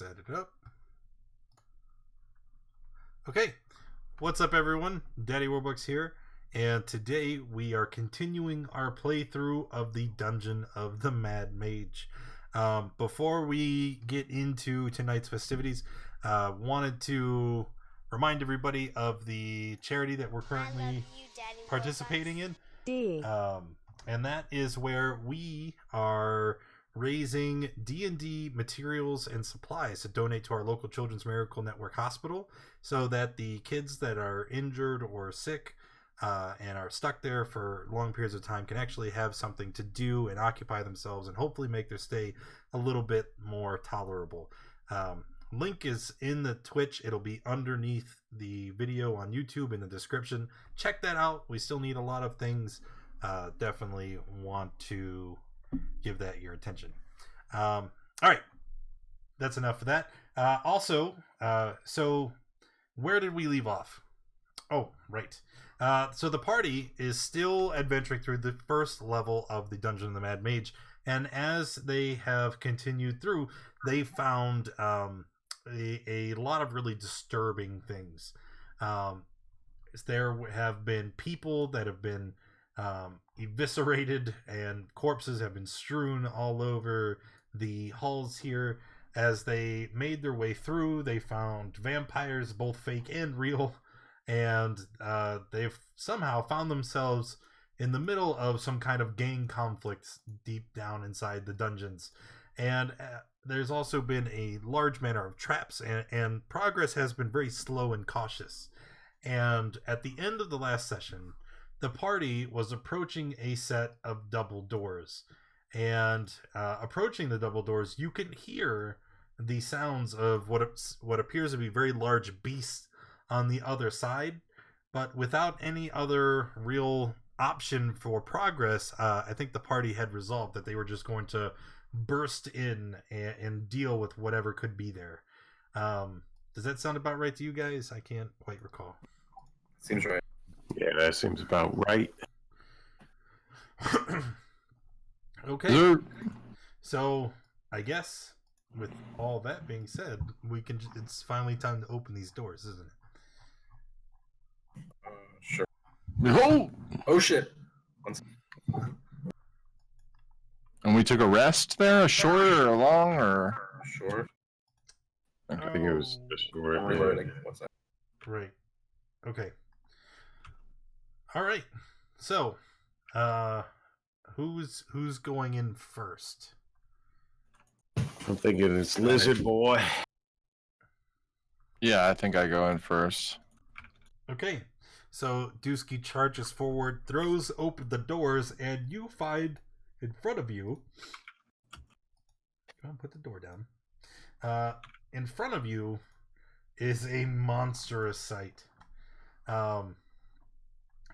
set it up. Okay, what's up everyone? Daddy Warbucks here, and today we are continuing our playthrough of the Dungeon of the Mad Mage. Before we get into tonight's festivities, wanted to remind everybody of the charity that we're currently participating in. And that is where we are raising D&D materials and supplies to donate to our local Children's Miracle Network Hospital, so that the kids that are injured or sick and are stuck there for long periods of time can actually have something to do and occupy themselves and hopefully make their stay a little bit more tolerable. Link is in the Twitch. It'll be underneath the video on YouTube in the description. Check that out. We still need a lot of things. Definitely want to give that your attention. All right, that's enough of that. So where did we leave off? Oh, right. So the party is still adventuring through the first level of the Dungeon of the Mad Mage, and as they have continued through, they found a lot of really disturbing things. There have been people that have been eviscerated, and corpses have been strewn all over the halls here. As they made their way through, they found vampires, both fake and real, and they've somehow found themselves in the middle of some kind of gang conflict deep down inside the dungeons. And there's also been a large manner of traps, and progress has been very slow and cautious. And at the end of the last session, the party was approaching a set of double doors, and approaching the double doors, you can hear the sounds of what appears to be very large beasts on the other side, but without any other real option for progress. I think the party had resolved that they were just going to burst in and deal with whatever could be there. Does that sound about right to you guys? I can't quite recall. Seems right. Yeah, that seems about right. Okay. So I guess with all that being said, it's finally time to open these doors, isn't it? Sure. Oh Shit. And we took a rest there, a short or a long, or Short. I think it was just short. Reloading. What's that? Right. Okay. All right. So, who's going in first? I'm thinking it's Lizard Boy. Yeah, I think I go in first. Okay. So Dusky charges forward, throws open the doors, and you find in front of you. Come on, put the door down. In front of you is a monstrous sight.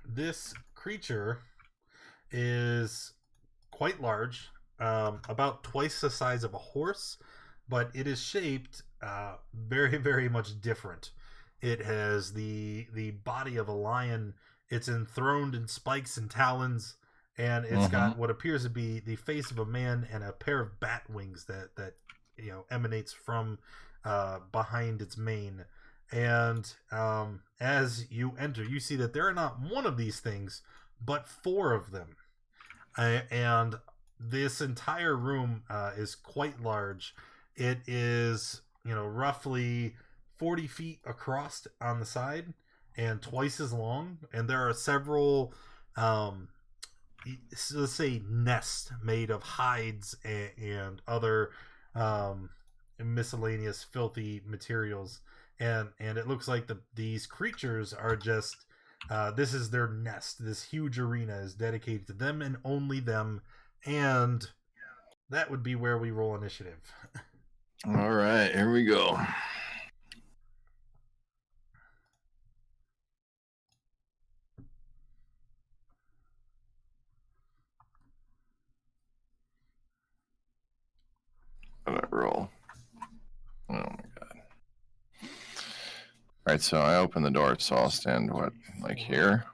This creature is quite large, about twice the size of a horse, but it is shaped very, very much different. It has the body of a lion. It's enthroned in spikes and talons, and it's got what appears to be the face of a man and a pair of bat wings that emanates from behind its mane. And as you enter, you see that there are not one of these things, but four of them. And this entire room is quite large. It is, roughly 40 feet across on the side and twice as long. And there are several, let's say, nests made of hides and other miscellaneous filthy materials. And it looks like these creatures are just, this is their nest. This huge arena is dedicated to them and only them. And that would be where we roll initiative. All right, here we go. What did I roll? Oh my god. Alright, so I open the door, so I'll stand, here?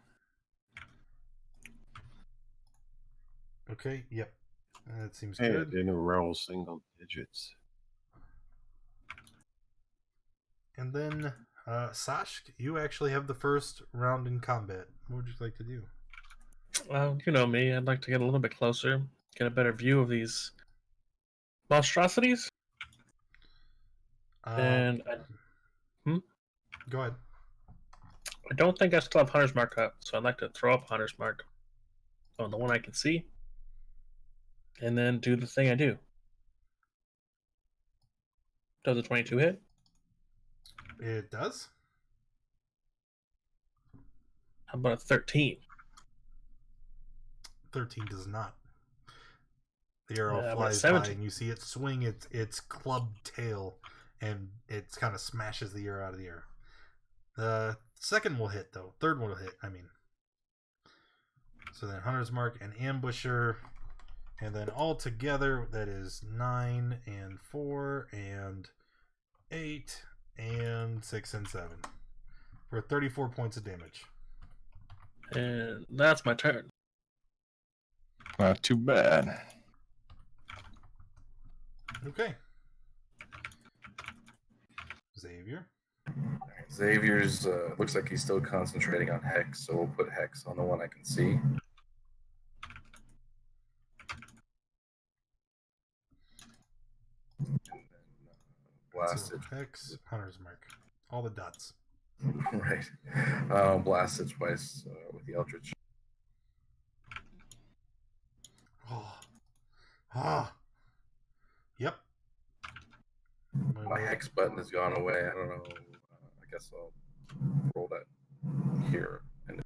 Okay, yep. That seems Hey, good. I didn't roll single digits. and then Sashk, you actually have the first round in combat. What would you like to do? You know me. I'd like to get a little bit closer, get a better view of these monstrosities. And Go ahead. I don't think I still have Hunter's Mark up, so I'd like to throw up Hunter's Mark on the one I can see, and then do the thing I do. Does a 22 hit? It does. How about a 13? 13 does not. The arrow about flies by 17. and you see it swing its clubbed tail, and it kind of smashes the arrow out of the air. The second will hit, though. Third one will hit, I mean. So then Hunter's Mark and Ambusher, and then all together that is 9 and 4 and 8 and 6 and 7 for 34 points of damage. And that's my turn. Not too bad. Okay. Xavier. Xavier's looks like he's still concentrating on Hex, so we'll put Hex on the one I can see. And then Blasted. So Hex, Hunter's Mark. All the dots. Right. Blasted twice with the Eldritch. Oh. Ah. Yep. My Hex button has gone away. I don't know. I guess I'll roll that here. And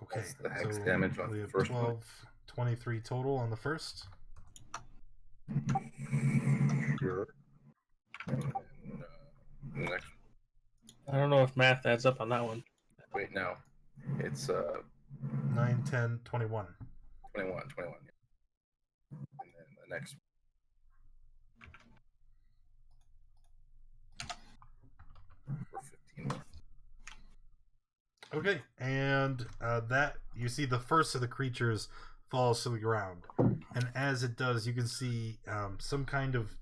Okay. that's the Hex So damage on we the have first 12, one. 23 total on the first. Sure. And then the next I don't know if math adds up on that one. wait, no. It's 9, 10, 21. 21. Yeah. And then the next for 15 more. Okay, and that you see the first of the creatures falls to the ground, and as it does, you can see some kind of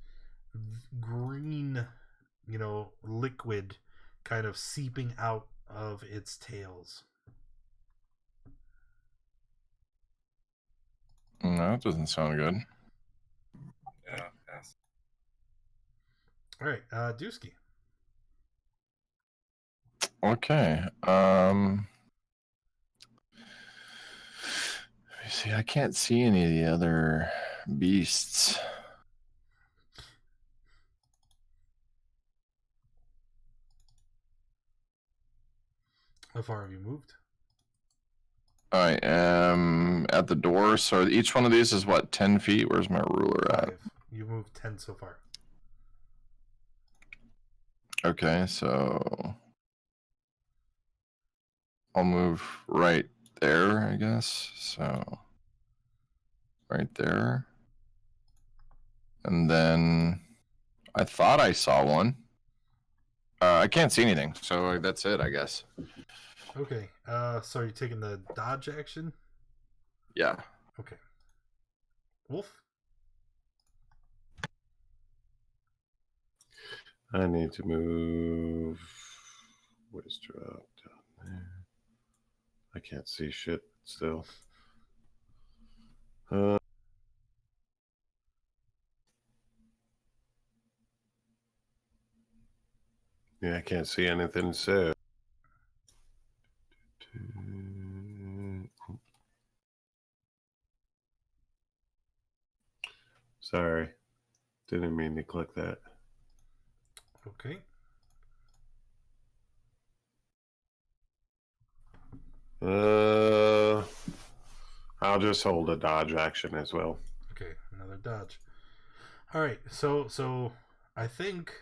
green, liquid, kind of seeping out of its tails. No, that doesn't sound good. Yeah, pass. All right, Dusky. Okay. Let me see. I can't see any of the other beasts. How far have you moved? I am at the door. So each one of these is what, 10 feet? Where's my ruler at? 5. You moved 10 so far. Okay, so I'll move right there, I guess. So right there. And then I thought I saw one. I can't see anything, so that's it, I guess. Okay, so you're taking the dodge action? Yeah. Okay. Wolf? I need to move. What is drop down there? I can't see shit still. Yeah, I can't see anything. So sorry, didn't mean to click that. Okay. I'll just hold a dodge action as well. Okay, another dodge. All right, so I think,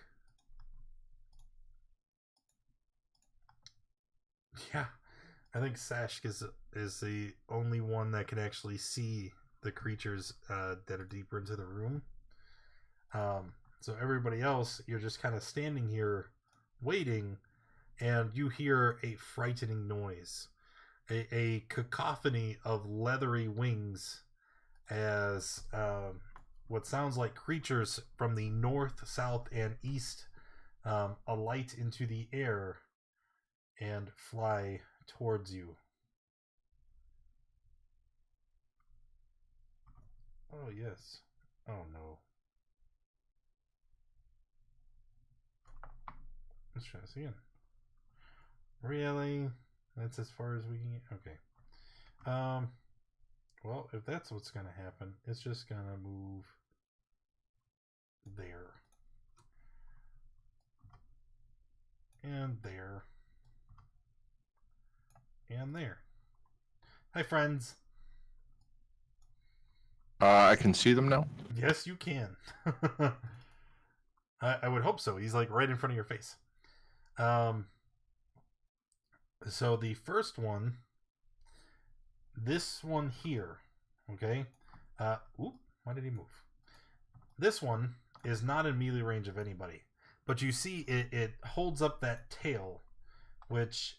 I think Sashk is the only one that can actually see the creatures that are deeper into the room. So everybody else, you're just kind of standing here waiting, and you hear a frightening noise. a cacophony of leathery wings as what sounds like creatures from the north, south, and east alight into the air and fly towards you. Oh, yes. Oh, no. Let's try this again. Really? That's as far as we can get? Okay. Well, if that's what's going to happen, it's just going to move there. And there. And there. Hi, friends. I can see them now. Yes, you can. I would hope so. He's like right in front of your face. So the first one, this one here, okay? Why did he move? This one is not in melee range of anybody, but you see it holds up that tail, which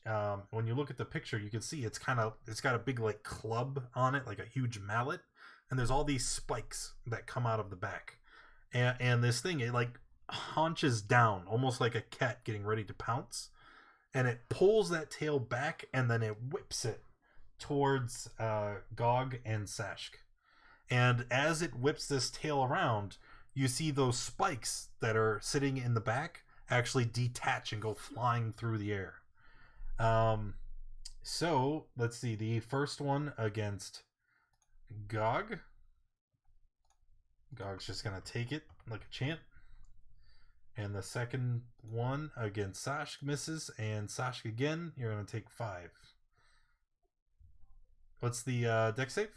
when you look at the picture, you can see it's got a big like club on it, like a huge mallet, and there's all these spikes that come out of the back, and this thing, it like haunches down almost like a cat getting ready to pounce, and it pulls that tail back and then it whips it towards Gog and Sashk. And as it whips this tail around, you see those spikes that are sitting in the back actually detach and go flying through the air. So let's see, the first one against Gog. Gog's just gonna take it like a champ. And the second one against Sashk misses, and Sashk again, you're gonna take 5. What's the deck save?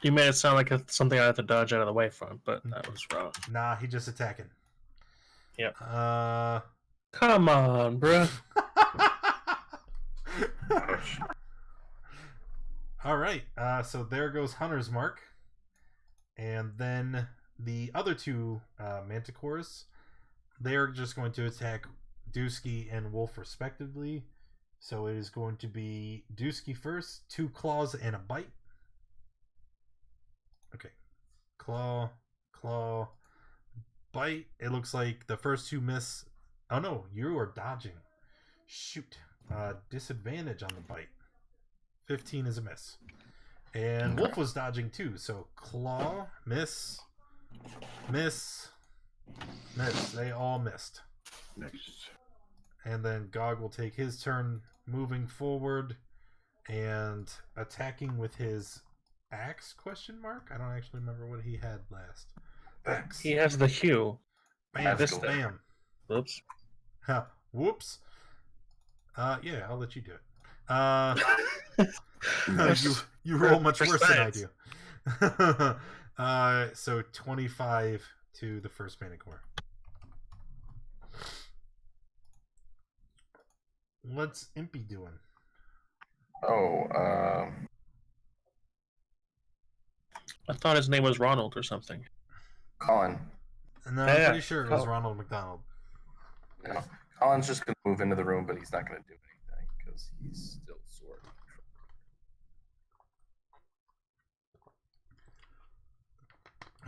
You made it sound like something I had to dodge out of the way from, but that was wrong. Nah, he just attacking. Yep. Come on, bruh. All right. So there goes Hunter's Mark. And then the other two Manticores, they're just going to attack Dusky and Wolf respectively. So it is going to be Dusky first, 2 claws and a bite. Okay. Claw, bite. It looks like the first 2 miss. Oh no, you are dodging. Shoot. Disadvantage on the bite. 15 is a miss. And Wolf was dodging too, so claw, miss. They all missed. Next. And then Gog will take his turn moving forward and attacking with his axe, question mark? I don't actually remember what he had last. Axe. He has the hue. Bam, This bam. Whoops. Whoops. Yeah, I'll let you do it. You roll much worse than I do. So 25 to the first Manticore. What's Impy doing? Oh, I thought his name was Ronald or something. Colin. No, I'm pretty sure it was Ronald McDonald. No, Colin's just going to move into the room, but he's not going to do anything because he's still sore.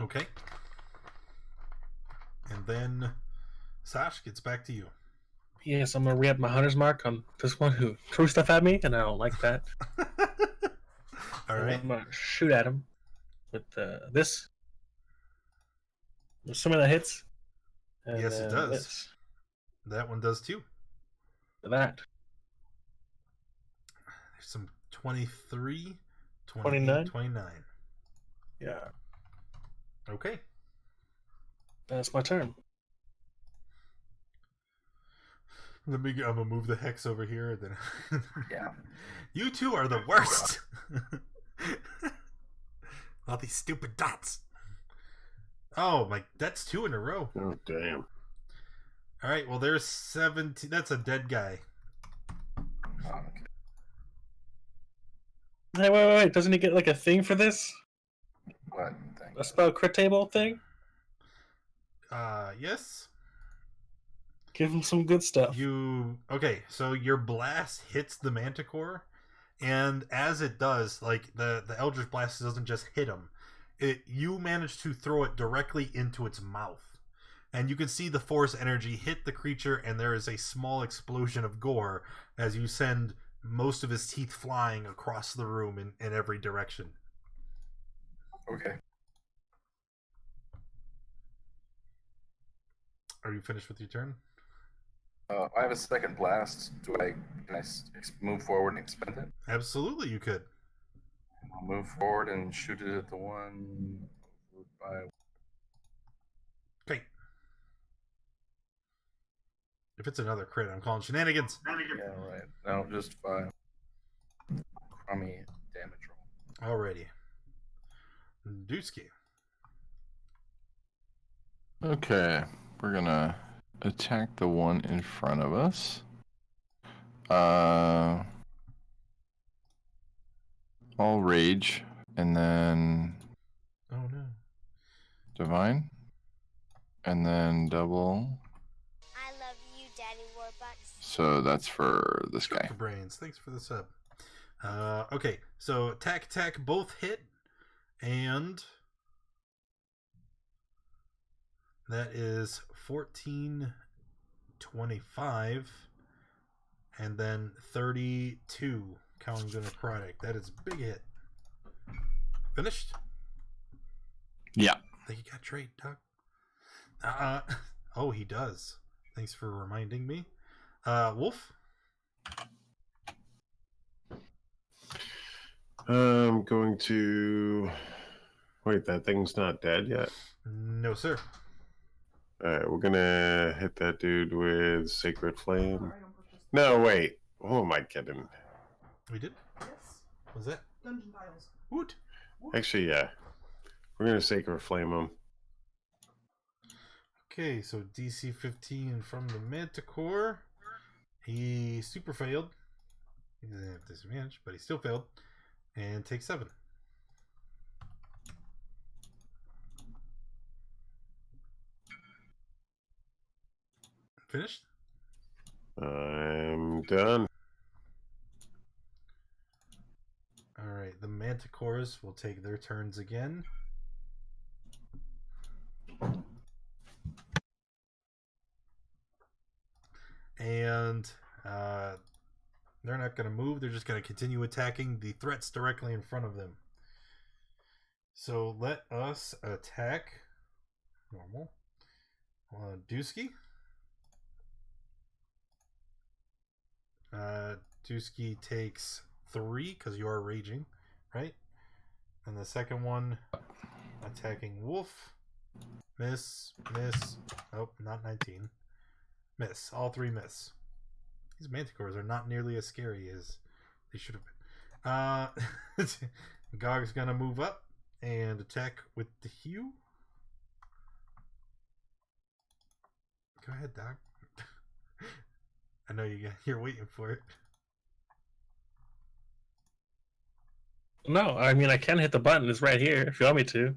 Okay. And then Sash gets back to you. Yes, I'm gonna re-up my hunter's mark on this one who threw stuff at me, and I don't like that. All right. I'm gonna shoot at him with this. Some of that hits. And Yes, it does. this. That one does too. That. There's some 23, 29? 29. Yeah. Okay. That's my turn. I'm gonna move the hex over here. Then Yeah. You two are the worst. All these stupid dots. Oh my, that's 2 in a row. Oh, damn. All right, well there's 17. That's a dead guy. Oh, okay. Hey, wait. Doesn't he get like a thing for this? What thing? A spell crit table thing? Yes. Give him some good stuff. Okay, so your blast hits the Manticore, And as it does, like the Eldritch Blast doesn't just hit him. You manage to throw it directly into its mouth. And you can see the force energy hit the creature, and there is a small explosion of gore as you send most of his teeth flying across the room in every direction. Okay. Are you finished with your turn? I have a second blast. Can I move forward and expend it? Absolutely, you could. I'll move forward and shoot it at the one by. Okay. If it's another crit, I'm calling shenanigans. Yeah, right. No, just 5. Crummy damage roll. Alrighty. Dusky. Okay, we're gonna attack the one in front of us. All rage, and then Oh no. divine, and then double. I love you, Daddy Warbucks. So that's for this guy. For brains. Thanks for the sub. Okay, so attack, both hit, and that is 14, 25, and then 32, counting the necrotic. That is a big hit. Finished? Yeah. I think he got trade, Doug. Oh, he does. Thanks for reminding me. Wolf? I'm going to... Wait, that thing's not dead yet? No, sir. Alright, we're gonna hit that dude with Sacred Flame. No, wait. Who am I kidding? We did? Yes. What was that? Dungeon tiles. Woot. Actually, yeah. We're gonna Sacred Flame him. Okay, so DC 15 from the Manticore. He super failed. He doesn't have disadvantage, but he still failed. And takes 7. Finished? I'm done. Alright, the Manticores will take their turns again. And they're not going to move. They're just going to continue attacking the threats directly in front of them. So let us attack. Normal. Dusky. Dusky takes 3 because you are raging, right? And the second one attacking Wolf. Miss. Oh, not 19. Miss. All 3 miss. These Manticores are not nearly as scary as they should have been. Gog's gonna move up and attack with the Hue. Go ahead, Doc. I know you're waiting for it. No, I mean I can hit the button. It's right here if you want me to.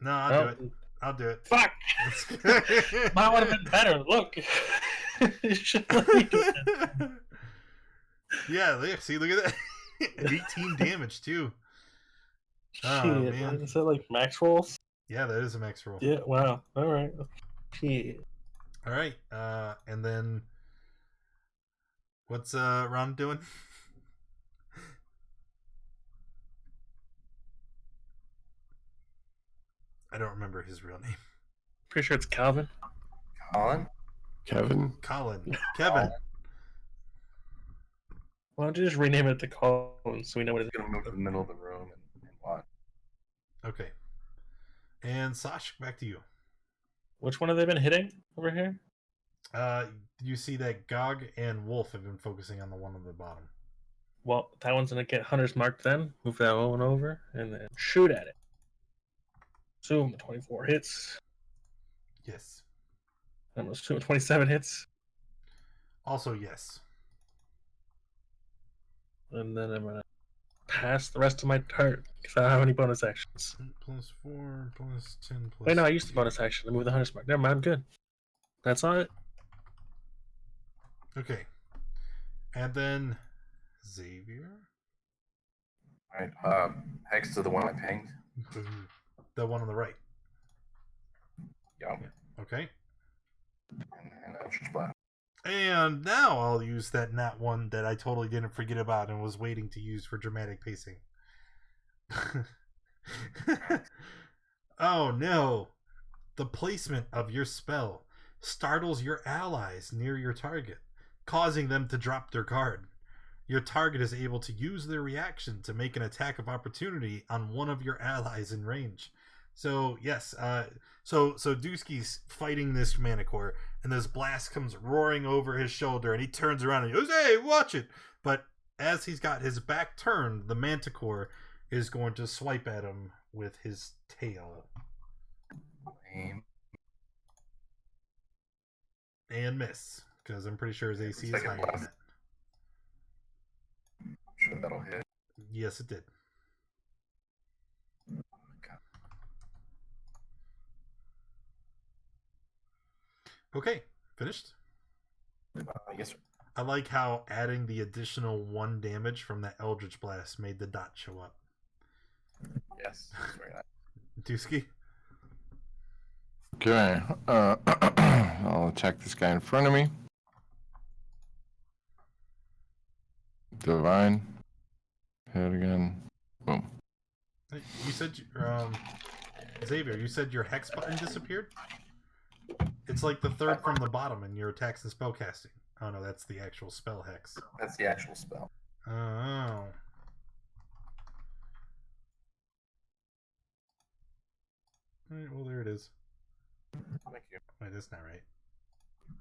No, I'll do it. I'll do it. Fuck! Mine would have been better. Look. You should let me do that. Yeah, see, look at that. 18 damage too. Oh, Shit, man. is that like max rolls? Yeah, that is a max roll. Yeah, wow. Alright. Shit. Alright, and then what's Ron doing? I don't remember his real name. Pretty sure it's Calvin. Colin? Kevin? Colin. Kevin. Why don't you just rename it to Colin so we know what it He's is? gonna move to the middle of the room and watch. Okay. And Sashk, back to you. Which one have they been hitting over here? You see that Gog and Wolf have been focusing on the one on the bottom. Well, that one's gonna get Hunter's Mark then. Move that one over and then shoot at it. Zoom, 24 hits. Yes. Almost 27 hits. Also, yes. And then I'm gonna pass the rest of my turn because I don't have any bonus actions. Plus 4, plus 10, plus... Wait, no, I used the bonus action to move the Hunter's Mark. Never mind, I'm good. That's not it. Okay. And then Xavier. Alright, hex to the one I pinged. The one on the right. Yep. Okay. And Eldritch Blast. And now I'll use that nat one that I totally didn't forget about and was waiting to use for dramatic pacing. Oh no! The placement of your spell startles your allies near your target, causing them to drop their card. Your target is able to use their reaction to make an attack of opportunity on one of your allies in range. So yes, so Dusky's fighting this Manticore, and this blast comes roaring over his shoulder, and he turns around and goes, "Hey, watch it!" But as he's got his back turned, the Manticore is going to swipe at him with his tail. Aim. And miss, because I'm pretty sure his AC is Second higher than blast. that. I'm sure that'll hit. Yes, it did. God. Okay, finished. Yes, sir. I like how adding the additional 1 damage from that Eldritch Blast made the dot show up. Yes. That's very nice. Dusky? Okay. I'll attack this guy in front of me. Divine. Hit again. Boom. You said, Xavier, you said your hex button disappeared? It's like the third from the bottom in your attacks and spellcasting. Oh no, that's the actual spell hex. That's the actual spell. Oh. Alright, well there it is. Thank you. Wait, that's not right.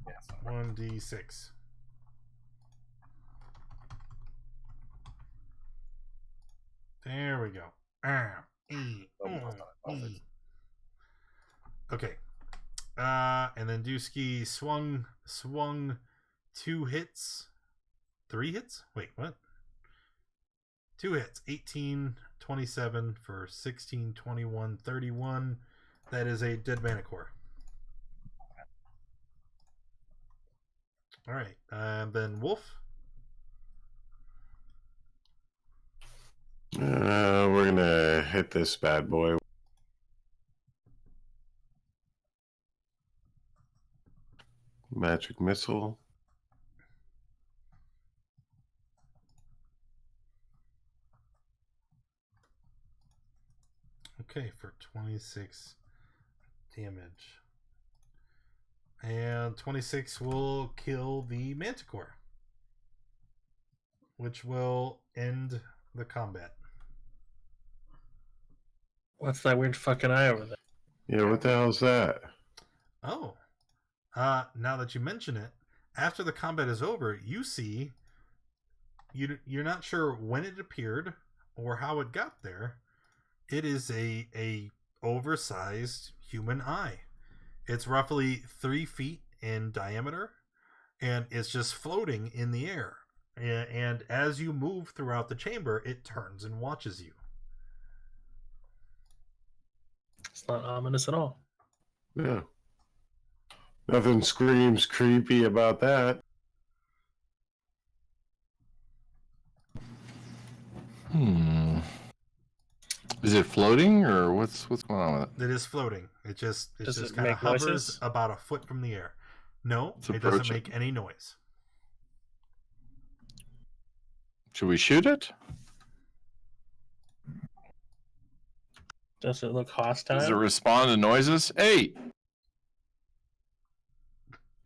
Yes. 1d6. There we go. Okay. And then Dusky swung 2 hits. 3 hits? Wait, what? 2 hits. 18, 27 for 16, 21, 31. That is a dead Manticore. Alright. And then Wolf. We're gonna hit this bad boy. Magic missile. Okay, for 26 damage. And 26 will kill the Manticore, which will end the combat. What's that weird fucking eye over there? Yeah, what the hell's that? Oh. Now that you mention it, after the combat is over, you see you're not sure when it appeared or how it got there. It is a oversized human eye. It's roughly 3 feet in diameter, and it's just floating in the air. And as you move throughout the chamber, it turns and watches you. It's not ominous at all. Yeah. Nothing screams creepy about that. Is it floating or what's going on with it? It is floating. It just Does it kind of make hovers noises? about a foot from the air. No, Let's it doesn't approach it. make any noise. Should we shoot it? Does it look hostile? Does it respond to noises? Hey!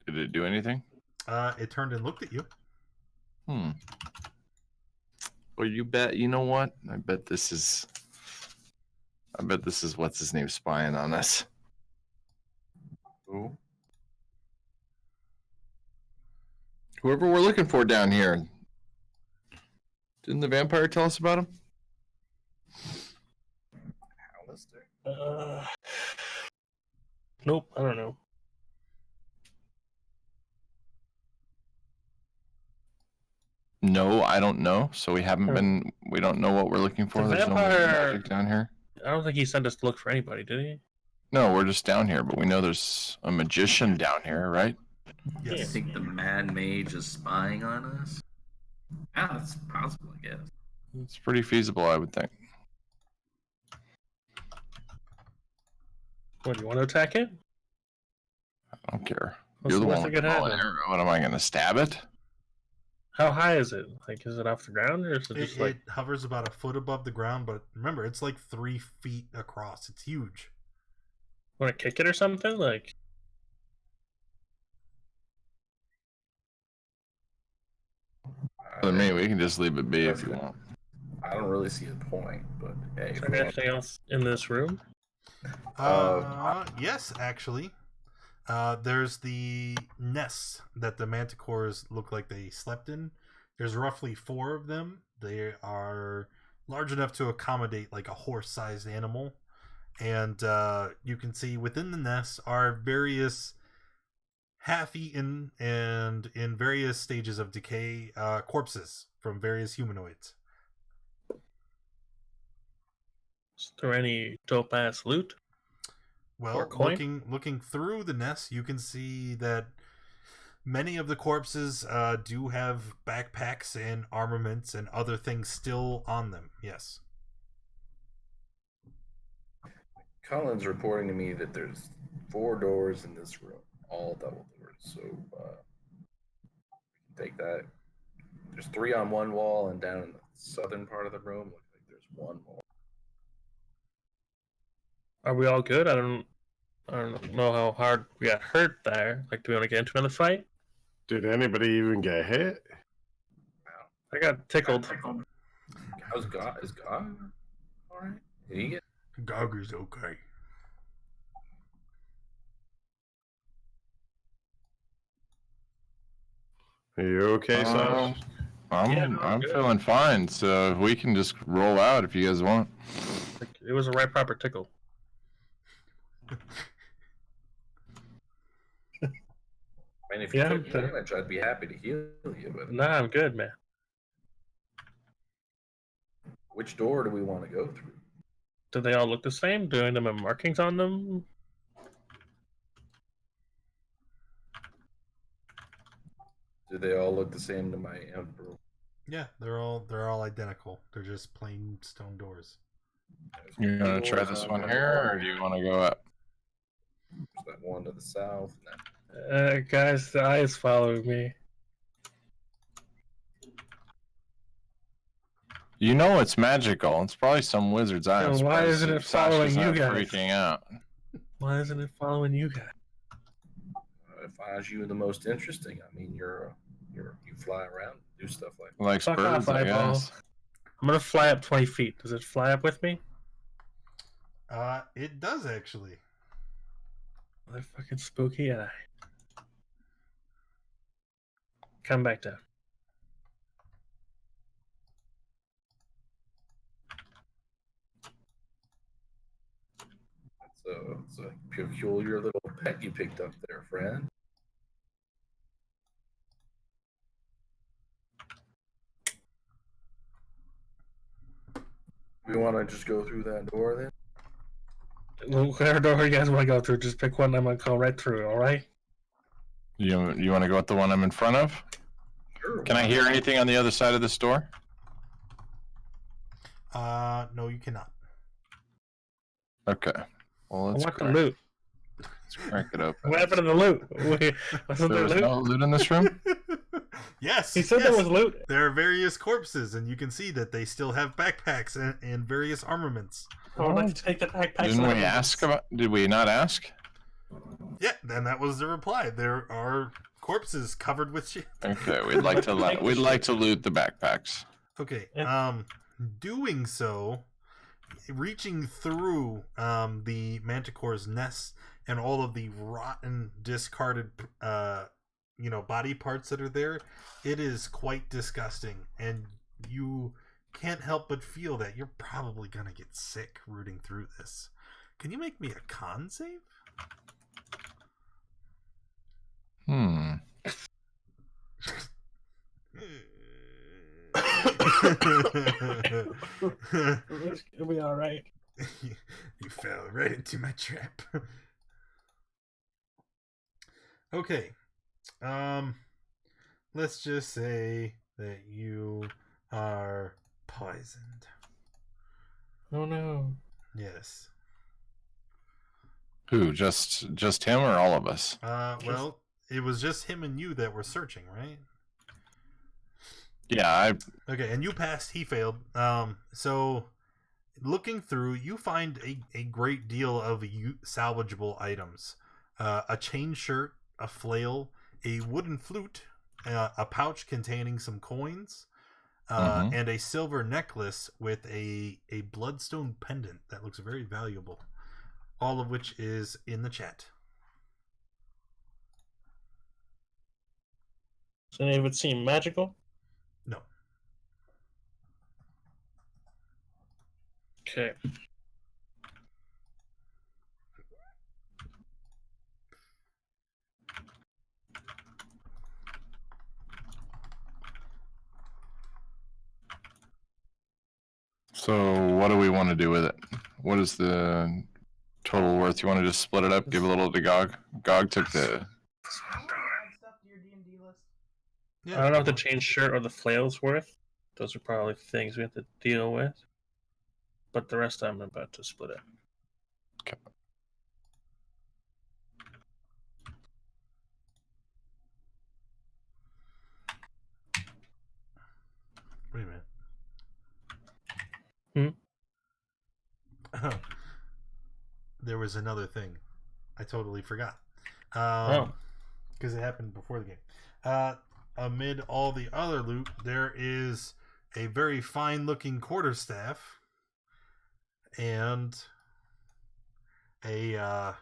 Did it do anything? It turned and looked at you. Well, you bet. You know what? I bet this is what's his name spying on us. Who? Whoever we're looking for down here. Didn't the vampire tell us about him? Alistair? Nope, I don't know. No, I don't know. So we haven't been. We don't know what we're looking for. The There's no vampire- magic down here. I don't think he sent us to look for anybody, did he? No, we're just down here, but we know there's a magician down here, right? You Yes. think the Mad Mage is spying on us? Yeah, that's possible, I guess. It's pretty feasible, I would think. What, do you want to attack it? I don't care. What's You're the the one worst with that the could bow and happen? arrow. What am I going to stab it? How high is it? Like, is it off the ground, or is it just It hovers about a foot above the ground, but remember, it's like 3 feet across. It's huge. want to kick it or something? Like, For me, we can just leave it be if you Okay. want. I don't really see a point, but hey. is if there we want- anything else in this room? Yes, actually. There's the nests that the Manticores look like they slept in. There's roughly 4 of them. They are large enough to accommodate like a horse-sized animal. And you can see within the nest are various half-eaten and in various stages of decay corpses from various humanoids. Is there any dope ass loot? Well, Or coin? looking through the nest, you can see that many of the corpses do have backpacks and armaments and other things still on them. Yes. Colin's reporting to me that there's 4 doors in this room, all double doors. So take that. There's 3 on one wall, and down in the southern part of the room, looks like there's 1 more. Are we all good? I don't know how hard we got hurt there. Like, do we want to get into another fight? Did anybody even get hit? Wow. I got tickled. How's God? Is God all right? Did he get? Gogger's okay. Are you okay, Sash? I'm good. feeling fine, so we can just roll out if you guys want. Like, it was a right proper tickle. I mean, if you Yeah, took I'm fair. damage, I'd be happy to heal you. But Nah, I'm good, man. which door do we want to go through? Do they all look the same? Do any of them have markings on them? Do they all look the same to my emperor? Yeah, they're all identical. They're just plain stone doors. You want to try this one here, or do you want to go up? There's that one to the south. And that... Guys, the eye is following me. You know it's magical. It's probably some wizard's eye. Then I'm why surprised isn't it Sashka's following not you guys? freaking out. Why isn't it following you guys? If I was you the most interesting, I mean, you fly around, do stuff like that. Likes Fuck birds, off, I eyeball. guess. I'm gonna fly up 20 feet. Does it fly up with me? It does actually. Motherfucking spooky eye. Come back down. It's a peculiar little pet you picked up there, friend. We want to just go through that door then? Whatever door you guys want to go through, just pick one. I'm gonna go right through. All right. You want to go with the one I'm in front of? Sure. Can I hear anything on the other side of this door? No, you cannot. Okay. Well, I let's want the crack, loot. let's crack it open. What happened to the loot? Wasn't There there was loot? no loot in this room? Yes. He said yes. there was loot. There are various corpses, and you can see that they still have backpacks and various armaments. I would like to take the backpack. Didn't we ask about? Did we not ask? Yeah, then that was the reply. There are corpses covered with shit. Okay, we'd like to loot the backpacks. Okay. Yeah. Doing so, reaching through the Manticore's nests and all of the rotten, discarded, body parts that are there, it is quite disgusting, and you can't help but feel that you're probably gonna get sick rooting through this. Can you make me a con save? It's gonna be all right. You fell right into my trap. Okay. Let's just say that you are poisoned. Oh no. Yes. Who? Just him or all of us? Well, it was just him and you that were searching, right? Yeah, Okay, and you passed, he failed. So looking through, you find a great deal of salvageable items. A chain shirt, a flail, a wooden flute, a pouch containing some coins, and a silver necklace with a bloodstone pendant that looks very valuable. All of which is in the chat. Does any of it seem magical? No. Okay. So what do we want to do with it? What is the total worth? You want to just split it up, give a little to Gog? Gog took the... Yeah. I don't know if the chain shirt or the flail's worth. Those are probably things we have to deal with. But the rest I'm about to split it. Okay. Wait a minute. There was another thing. I totally forgot. Because it happened before the game. Amid all the other loot, there is a very fine-looking quarterstaff and a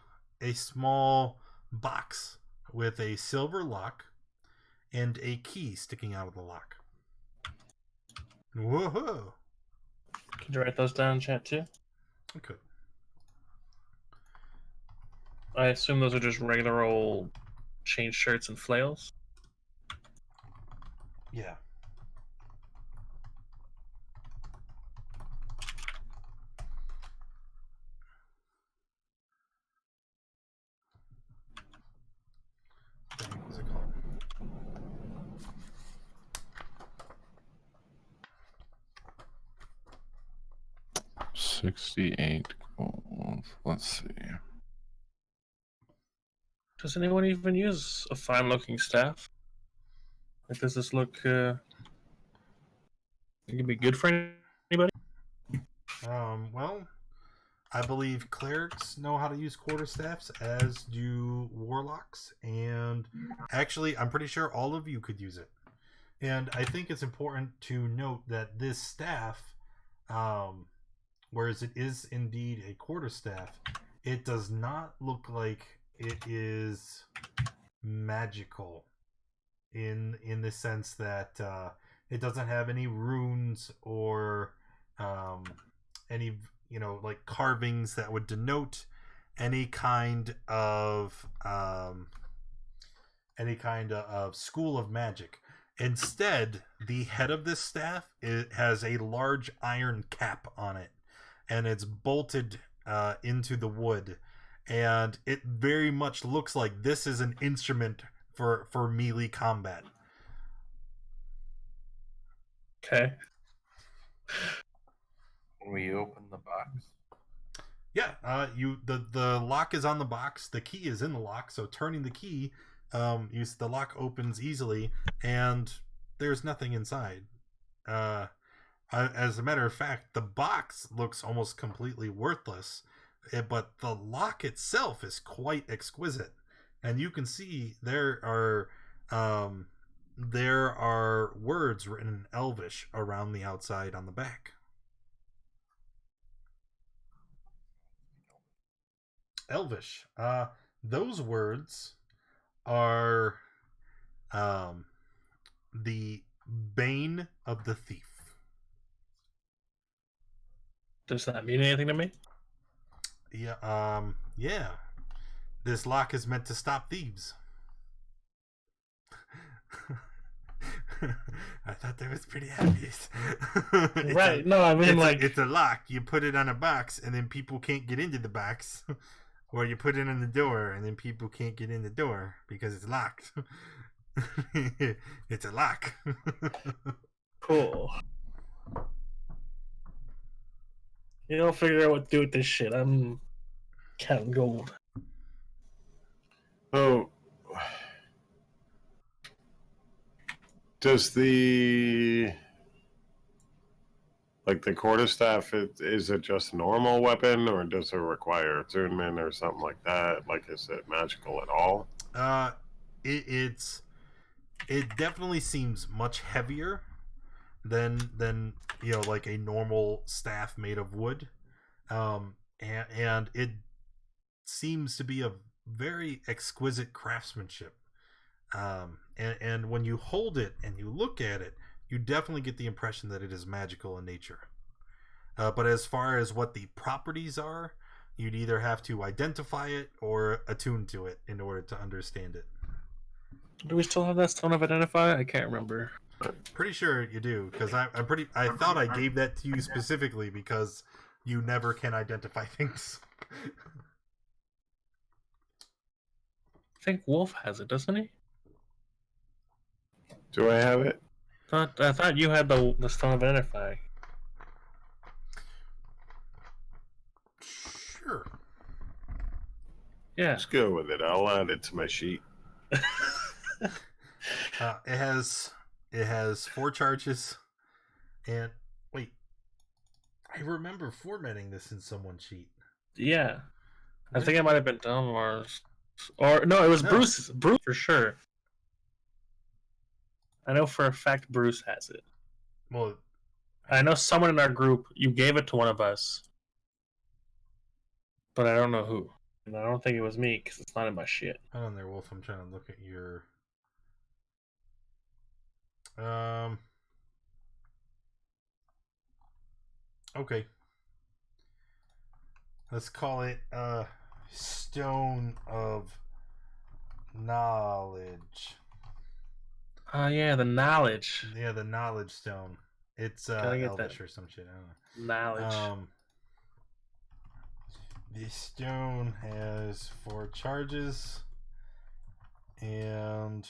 small box with a silver lock and a key sticking out of the lock. Whoa! Could you write those down in chat too? I could. I assume those are just regular old chain shirts and flails. Yeah. What the heck was it called? $68 gold. Let's see. Does anyone even use a fine-looking staff? Like, does this look? It could be good for anybody. Well, I believe clerics know how to use quarterstaffs, as do warlocks, and actually, I'm pretty sure all of you could use it. And I think it's important to note that this staff, whereas it is indeed a quarterstaff, it does not look like it is magical in the sense that it doesn't have any runes or any like carvings that would denote any kind of school of magic. Instead, the head of this staff, it has a large iron cap on it, and it's bolted into the wood, and it very much looks like this is an instrument for melee combat. Okay. When we open the box, Yeah, the lock is on the box. The key is in the lock, so turning the key, the lock opens easily, and there's nothing inside. As a matter of fact, the box looks almost completely worthless, but the lock itself is quite exquisite, and you can see there are words written in Elvish around the outside on the back. Elvish. Those words are the bane of the thief. Does that mean anything to me? Yeah. Yeah. This lock is meant to stop thieves. I thought that was pretty obvious. Right. No, I mean, it's a lock. You put it on a box, and then people can't get into the box. Or you put it on the door, and then people can't get in the door because it's locked. It's a lock. Cool. You'll figure out what to do with this shit. I'm counting gold. Oh, does the quarterstaff, is it just a normal weapon, or does it require attunement or something like that? Like, is it magical at all? It definitely seems much heavier than like a normal staff made of wood, and it seems to be a very exquisite craftsmanship. And when you hold it and you look at it, you definitely get the impression that it is magical in nature. But as far as what the properties are, you'd either have to identify it or attune to it in order to understand it. Do we still have that stone of identify? I can't remember. Pretty sure you do, because I thought I gave that to you specifically because you never can identify things. I think Wolf has it, doesn't he? Do I have it? I thought you had the stone of identify. Sure. Yeah. Let's go with it. I'll add it to my sheet. It has 4 charges, and wait, I remember formatting this in someone's sheet. Yeah. I think it might have been Delmar's. Or no, it was Bruce. Bruce for sure. I know for a fact Bruce has it. Well, I know someone in our group, you gave it to one of us, but I don't know who. And I don't think it was me because it's not in my shit. hold on there, Wolf. I'm trying to look at your. Okay. Let's call it Stone of Knowledge. Yeah, the knowledge. Yeah, the Knowledge Stone. It's Gotta get Elvish that. or some shit. I don't Knowledge. know. The stone has 4 charges, and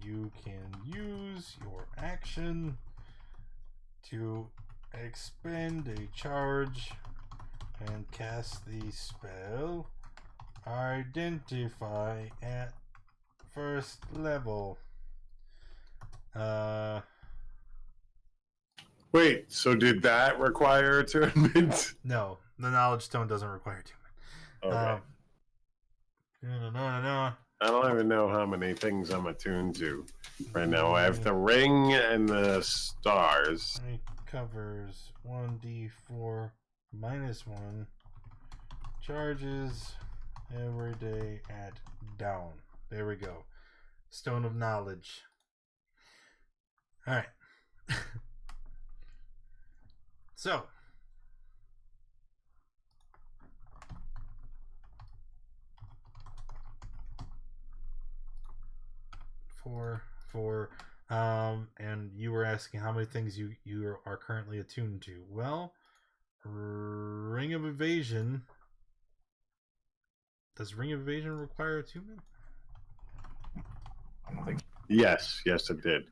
you can use your action to expend a charge and cast the spell Identify at first level. Wait, so did that require attunement? No, the Knowledge Stone doesn't require attunement. Okay. I don't even know how many things I'm attuned to right now. I have the ring and the stars. It covers 1d4 minus 1 charges every day at dawn. There we go. Stone of Knowledge. Alright. So. Four. And you were asking how many things you are currently attuned to. Well, Ring of Evasion. Does Ring of Evasion require attunement? I don't think. Yes, it did.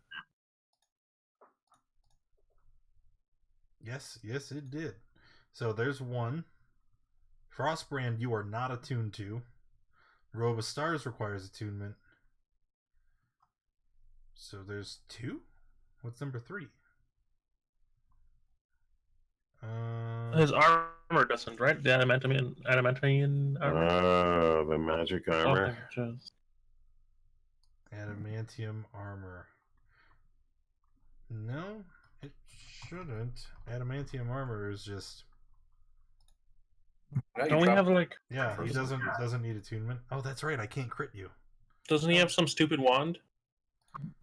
Yes, it did. So there's 1. Frostbrand you are not attuned to. Robe of Stars requires attunement. So there's 2? What's number 3? His armor doesn't, right? The adamantium armor. The magic armor. Adamantium armor. No, it shouldn't. Adamantium armor is just. Don't we have like? Yeah, he doesn't need attunement. Oh, that's right. I can't crit you. Doesn't he have some stupid wand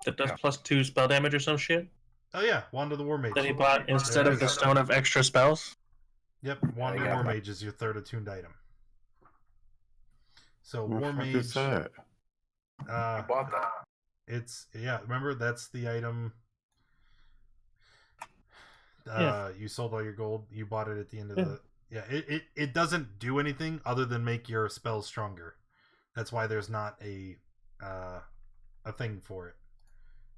that does +2 spell damage or some shit? Oh yeah, Wand of the War Mage. That he bought instead of the Stone of Extra Spells. Yep, Wand of the War Mage is your 3rd attuned item. So War Mage. What is that? I bought that. It's remember that's the item. You sold all your gold. You bought it at the end of the. Yeah, it doesn't do anything other than make your spells stronger. That's why there's not a a thing for it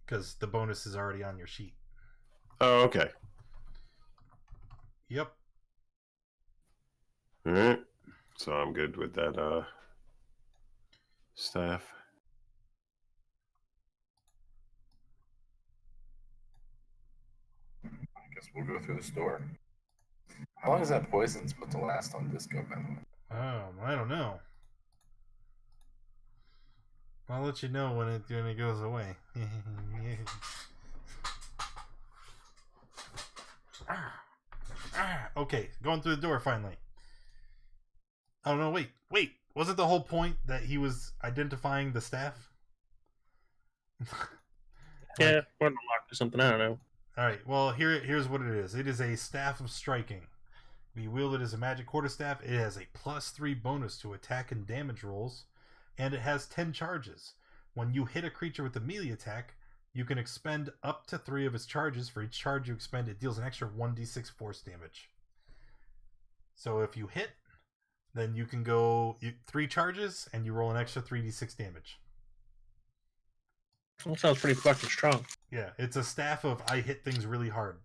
because the bonus is already on your sheet. Oh, okay. Yep. All right. So I'm good with that staff. I guess we'll go through the store. How long is that poison supposed to last on Disco, by the way? I don't know. I'll let you know when it goes away. Okay, going through the door finally. Oh no, wait. Wasn't the whole point that he was identifying the staff? Yeah, we're unlocked or something. I don't know. Alright, well, here's what it is. It is a staff of striking. Be wielded as a magic quarterstaff. It has a +3 bonus to attack and damage rolls, and it has 10 charges. When you hit a creature with a melee attack, you can expend up to 3 of its charges. For each charge you expend, it deals an extra 1d6 force damage. So if you hit, then you can go 3 charges, and you roll an extra 3d6 damage. That sounds pretty fucking strong. Yeah, it's a staff of I hit things really hard.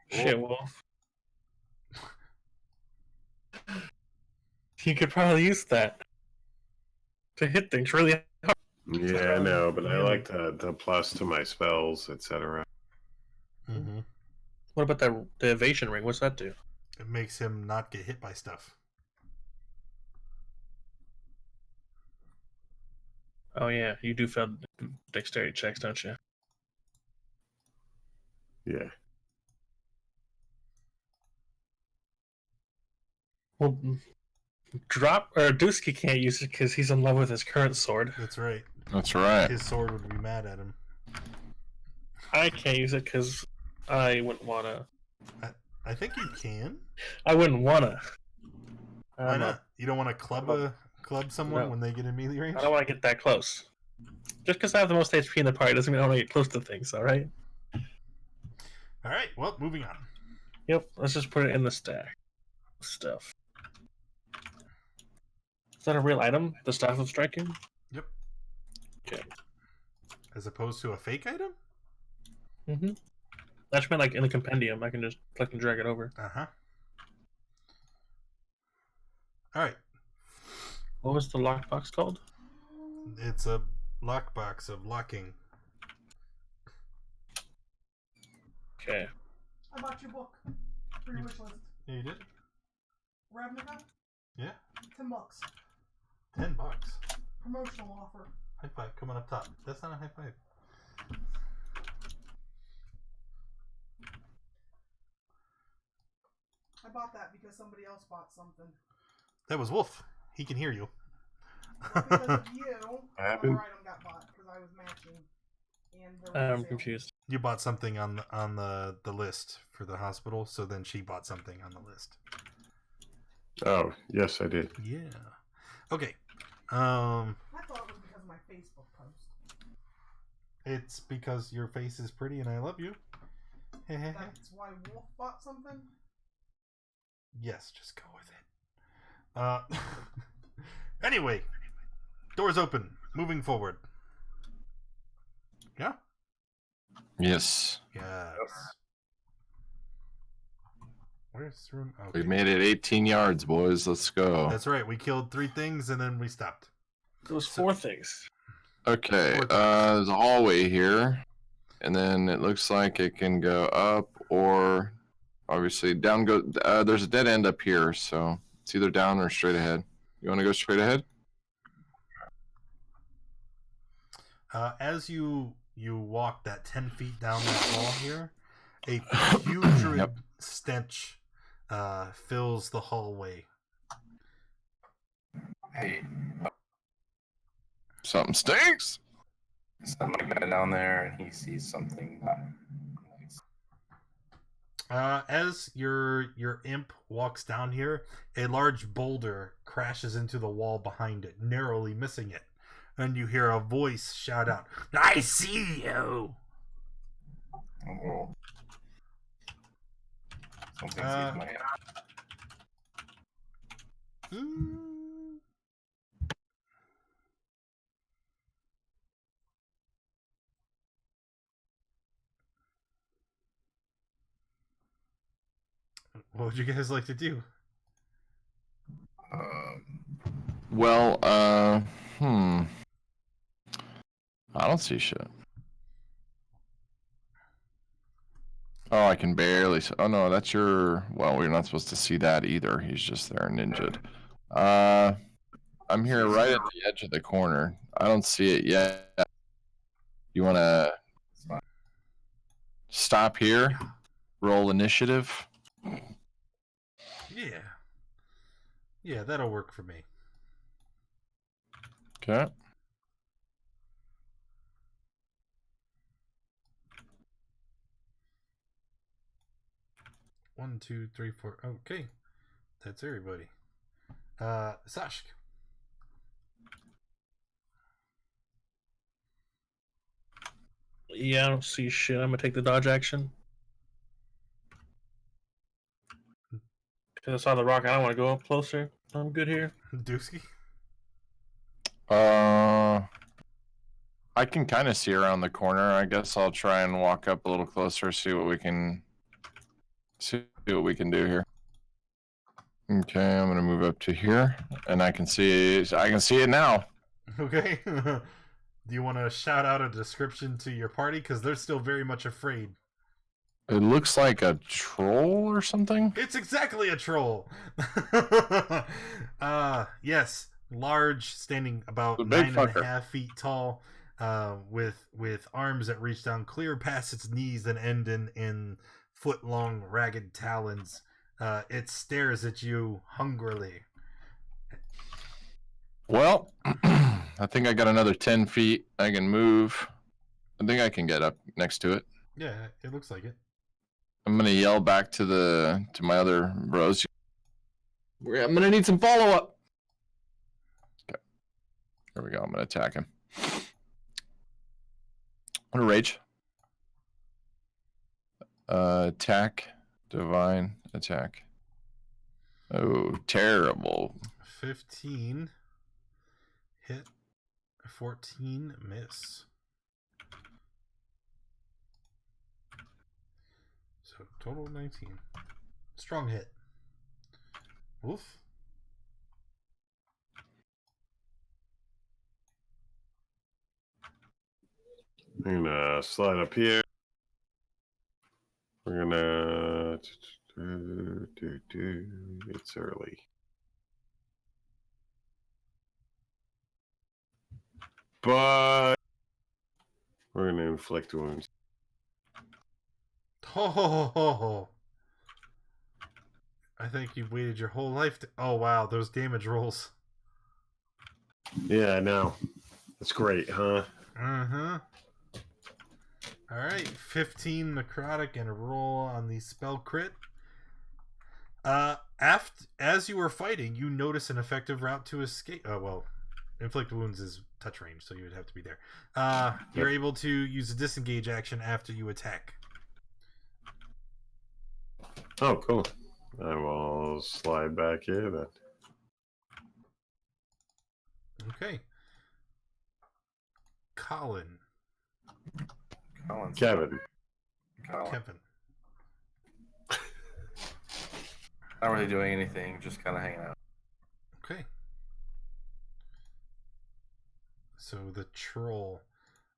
Shit, Wolf. You could probably use that to hit things really hard. Yeah, I know, but I like the plus to my spells, etc. Mm-hmm. What about the evasion ring? What's that do? It makes him not get hit by stuff. Oh yeah, you do fail dexterity checks, don't you? Yeah. Well, Dusky can't use it because he's in love with his current sword. That's right. That's right. His sword would be mad at him. I can't use it because I wouldn't want to. I think you can. I wouldn't want to. Why not? You don't want to club someone No. when they get in melee range? I don't want to get that close. Just because I have the most HP in the party doesn't mean I want to get close to things, alright? Alright, well, moving on. Yep, let's just put it in the stack. Stuff. Is that a real item? The Staff of Striking? Yep. Okay. As opposed to a fake item? Mm-hmm. That's meant like in the compendium. I can just click and drag it over. Uh-huh. Alright. What was the lockbox called? It's a lockbox of locking. Okay. I bought your book for your wish list. Yeah, you did? Ravnica, Yeah. $10. $10. Promotional offer. High five coming up top. That's not a high five. I bought that because somebody else bought something. That was Wolf. He can hear you. Because of you, What happened? another item got bought because I was matching. And there was a I'm sale. confused. You bought something on the list for the hospital, so then she bought something on the list. Oh, yes, I did. Yeah. Okay. I thought it was because of my Facebook post. It's because your face is pretty and I love you. That's why Wolf bought something? Yes, just go with it. Anyway, doors open. Moving forward. Yeah? Yes. Yes. Where's the room? We Okay. made it 18 yards, boys. Let's go. That's right. We killed 3 things and then we stopped. It was 4 things. Okay. There's a hallway here. And then it looks like it can go up or obviously down. There's a dead end up here. So it's either down or straight ahead. You want to go straight ahead? As you walk that 10 feet down that wall here, a putrid Yep. stench fills the hallway. Hey, Something stinks. send my guy down there and he sees something nice. As your imp walks down here, a large boulder crashes into the wall behind it, narrowly missing it. And you hear a voice shout out, "I see you!" Oh. Something sees my hand. Mm. What would you guys like to do? Well, I don't see shit. Oh, I can barely see. Oh no, that's your. Well, we're not supposed to see that either. He's just there ninja'd. I'm here right at the edge of the corner. I don't see it yet. You want to stop here? Roll initiative. Yeah. Yeah, that'll work for me. Okay. One, two, three, four. Okay. That's everybody. Sashk. Yeah, I don't see shit. I'm gonna take the dodge action. Because I saw the rock, I don't want to go up closer. I'm good here. Dusky. I can kind of see around the corner. I guess I'll try and walk up a little closer, see what we can do here. Okay, I'm gonna move up to here, and I can see it now. Okay. Do you want to shout out a description to your party? Because they're still very much afraid. It looks like a troll or something. It's exactly a troll. Yes, large, standing about The big 9.5 feet tall, with arms that reach down clear past its knees and end in foot-long, ragged talons. It stares at you hungrily. Well, I think I got another 10 feet. I can move. I think I can get up next to it. Yeah, it looks like it. I'm gonna yell back to my other bros. I'm gonna need some follow up. Okay, there we go. I'm gonna attack him. I'm gonna rage. Attack, divine attack. Oh, terrible. 15 hit, 14 miss. So total 19. Strong hit. Woof. I'm gonna slide up here. We're gonna it's early. But we're gonna inflict wounds. Ho ho ho ho ho. I think you've waited your whole life to... Oh wow, those damage rolls. Yeah, I know. That's great, huh? Uh-huh. Alright, 15 necrotic and a roll on the spell crit. As you were fighting, you notice an effective route to escape. Oh, well, inflict wounds is touch range, so you would have to be there. You're able to use a disengage action after you attack. Oh, cool. I will slide back here then. Okay. Colin. Kevin. Kevin. Not really doing anything, just kind of hanging out. Okay. So the troll.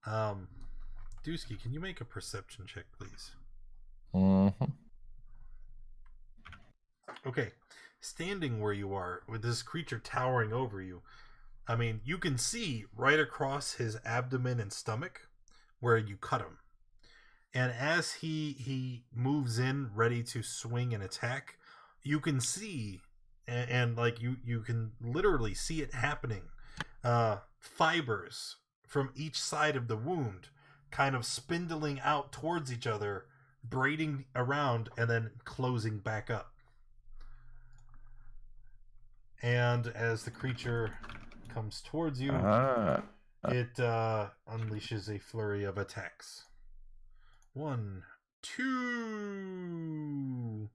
Dusky, can you make a perception check, please? Mm-hmm. Okay. Standing where you are, with this creature towering over you, I mean, you can see right across his abdomen and stomach where you cut him. And as he moves in, ready to swing and attack, you can see, and like you can literally see it happening. Fibers from each side of the wound kind of spindling out towards each other, braiding around, and then closing back up. And as the creature comes towards you, it unleashes a flurry of attacks. 1, 2.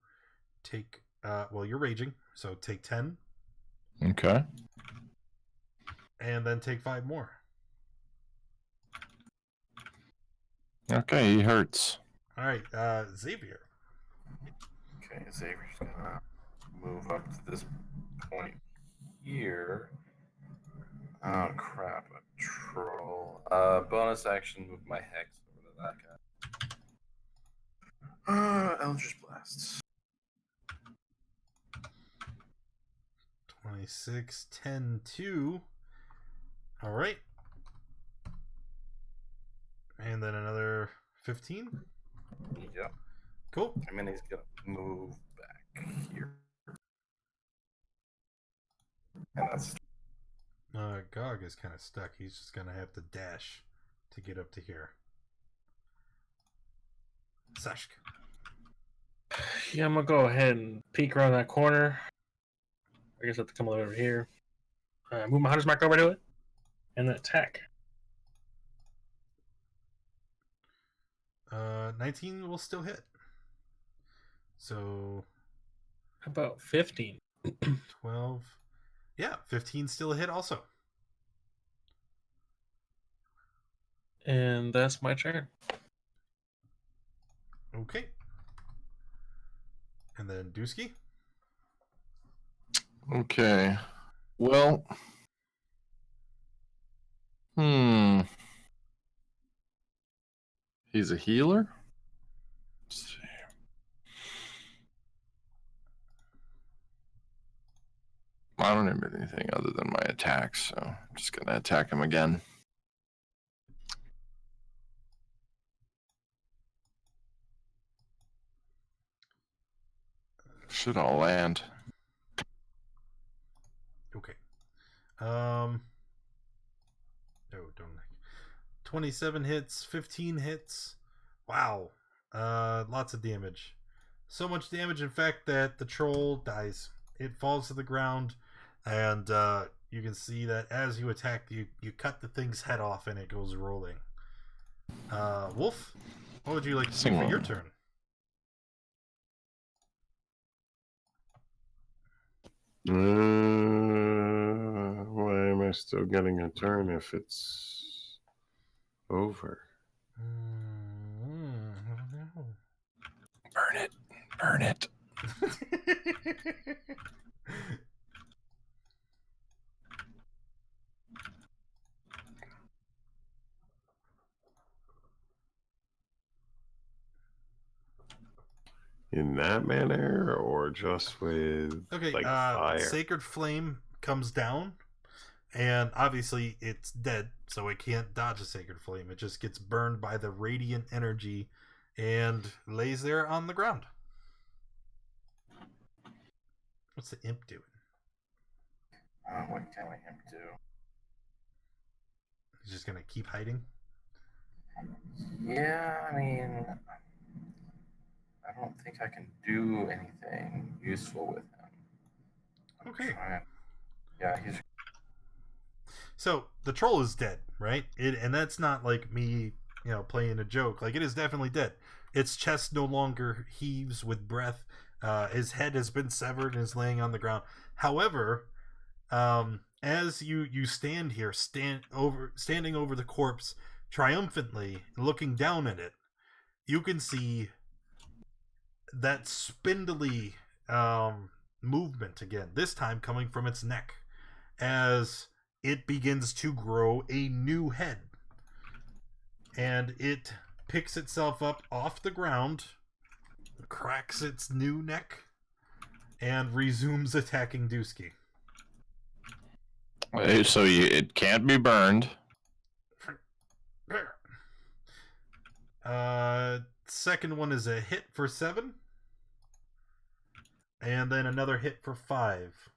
Take, well, you're raging, so take 10. Okay. And then take 5 more. Okay, he hurts. All right, Xavier. Okay, Xavier's gonna move up to this point here. Oh crap, a troll. Bonus action, move my hex over to that guy. Eldritch Blasts. 26, 10, 2. All right. And then another 15. Yep. Cool. And then he's gonna move back here. And that's Gog is kind of stuck. He's just going to have to dash to get up to here. Sashk. Yeah, I'm gonna go ahead and peek around that corner. I guess I have to come over here. Move my hunter's mark over to it, and then attack. 19 will still hit. So How about 15? 12. Yeah, 15 still a hit also. And that's my turn. Okay. And then Dusky. Okay. Well. He's a healer? Let's see. I don't have anything other than my attacks, so I'm just going to attack him again. Should all land. Okay. No, don't. 27 hits, 15 hits. Wow. Lots of damage. So much damage, in fact, that the troll dies. It falls to the ground, and you can see that as you attack, you cut the thing's head off, and it goes rolling. Wolf, what would you like to do for your turn? Why am I still getting a turn if it's over? I don't know. Burn it. Burn it. In that manner, or just with Okay, like fire? Sacred Flame comes down, and obviously it's dead, so it can't dodge a Sacred Flame. It just gets burned by the radiant energy and lays there on the ground. What's the imp doing? what can him do? He's just gonna keep hiding? Yeah, I mean, I don't think I can do anything useful with him. Okay. Yeah, he's. So the troll is dead, right? And that's not like me, playing a joke. Like, it is definitely dead. Its chest no longer heaves with breath. His head has been severed and is laying on the ground. However, as you stand here, standing over the corpse, triumphantly looking down at it, you can see that spindly movement again. This time coming from its neck, as it begins to grow a new head, and it picks itself up off the ground, cracks its new neck, and resumes attacking Dusky. So it can't be burned. Second one is a hit for 7, and then another hit for 5.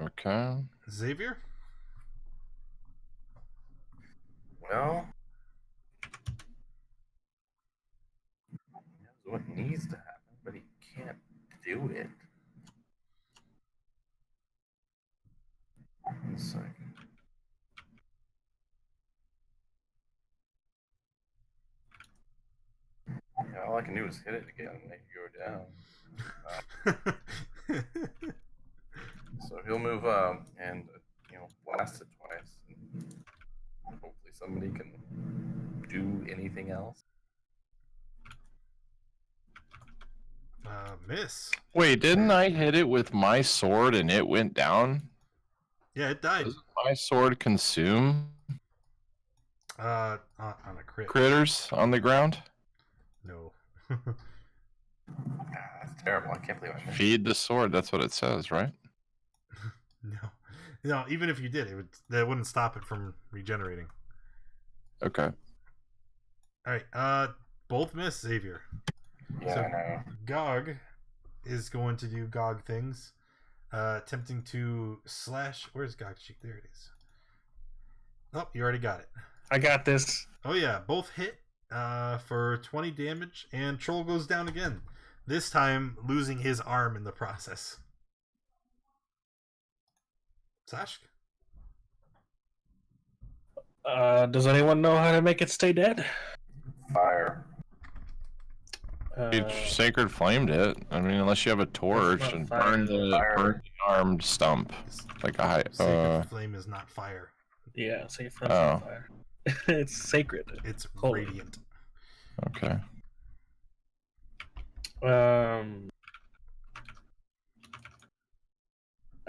Okay. Xavier? Well, he knows what needs to happen, but he can't do it. 1 second. I can do is hit it again and make it go down. So he'll move up and blast it twice. And hopefully somebody can do anything else. Miss. Wait, didn't I hit it with my sword and it went down? Yeah, it died. Doesn't my sword consume On a crit. critters on the ground? No. That's terrible. I can't believe I missed. Feed the sword. That's what it says, right? No. Even if you did, that wouldn't stop it from regenerating. Okay. All right. Both miss, Xavier. Yeah, So, I know. Gog is going to do Gog things, attempting to slash. Where's Gog's sheet? There it is. Oh, you already got it. I got this. Oh yeah, both hit for 20 damage, and Troll goes down again. This time, losing his arm in the process. Sashk? Does anyone know how to make it stay dead? Fire. You sacred flamed it. I mean, unless you have a torch not and fire. burn the armed stump. Like a high. Sacred flame is not fire. Yeah, sacred flame Oh. is fire. It's sacred. It's Holy. radiant. Okay. I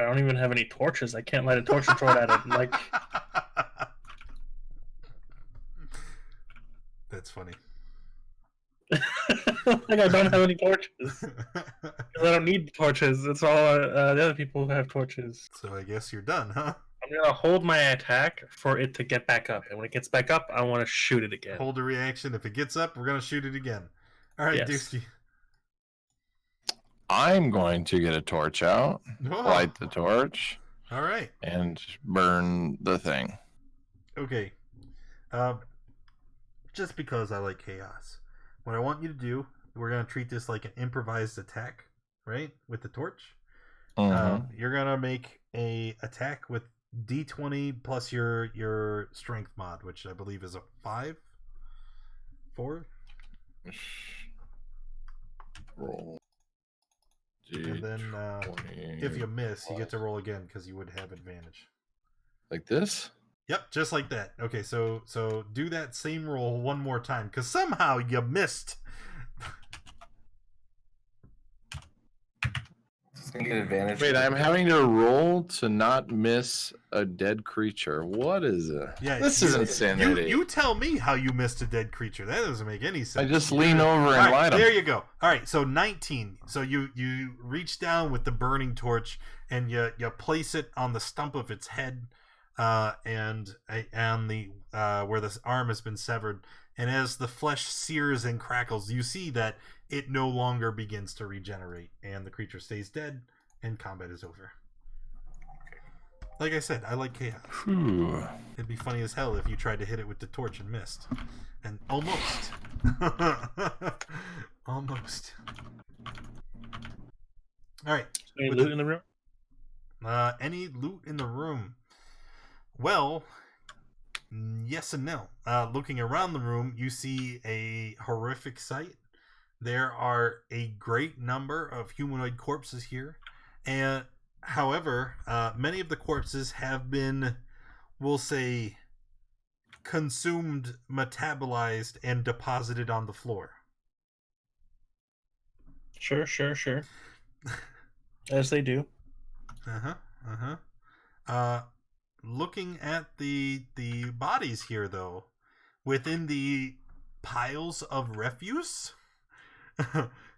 don't even have any torches. I can't light a torch and throw it at it. Like, That's funny. like I don't have any torches. 'Cause I don't need torches. It's all the other people who have torches. So I guess you're done, huh? I'm gonna hold my attack for it to get back up, and when it gets back up, I want to shoot it again. Hold a reaction. If it gets up, we're gonna shoot it again. All right, Yes. Dusky. I'm going to get a torch out, Oh, light the torch, all right. and burn the thing. Okay. Just because I like chaos, what I want you to do, we're gonna treat this like an improvised attack, right? With the torch. You're gonna make a attack with D20 plus your strength mod, which I believe is a 4. Roll. And then if you miss, you get to roll again because you would have advantage. Like this? Yep, just like that. Okay, so do that same roll one more time because somehow you missed. It's gonna get advantage. Wait, I'm having to roll to not miss a dead creature. What is it? Yeah, This is insanity. You tell me how you missed a dead creature. That doesn't make any sense. I just lean over All and right, light there them. you go. All right, so 19. So you reach down with the burning torch and you place it on the stump of its head, and the where this arm has been severed. And as the flesh sears and crackles, you see that it no longer begins to regenerate, and the creature stays dead, and combat is over. Like I said, I like chaos. Whew. It'd be funny as hell if you tried to hit it with the torch and missed. And almost. Almost. Alright. Any loot in the room? Any loot in the room? Well, yes and no. Looking around the room, you see a horrific sight. There are a great number of humanoid corpses here. And however, many of the corpses have been, we'll say, consumed, metabolized, and deposited on the floor. Sure. As they do. Looking at the bodies here, though, within the piles of refuse,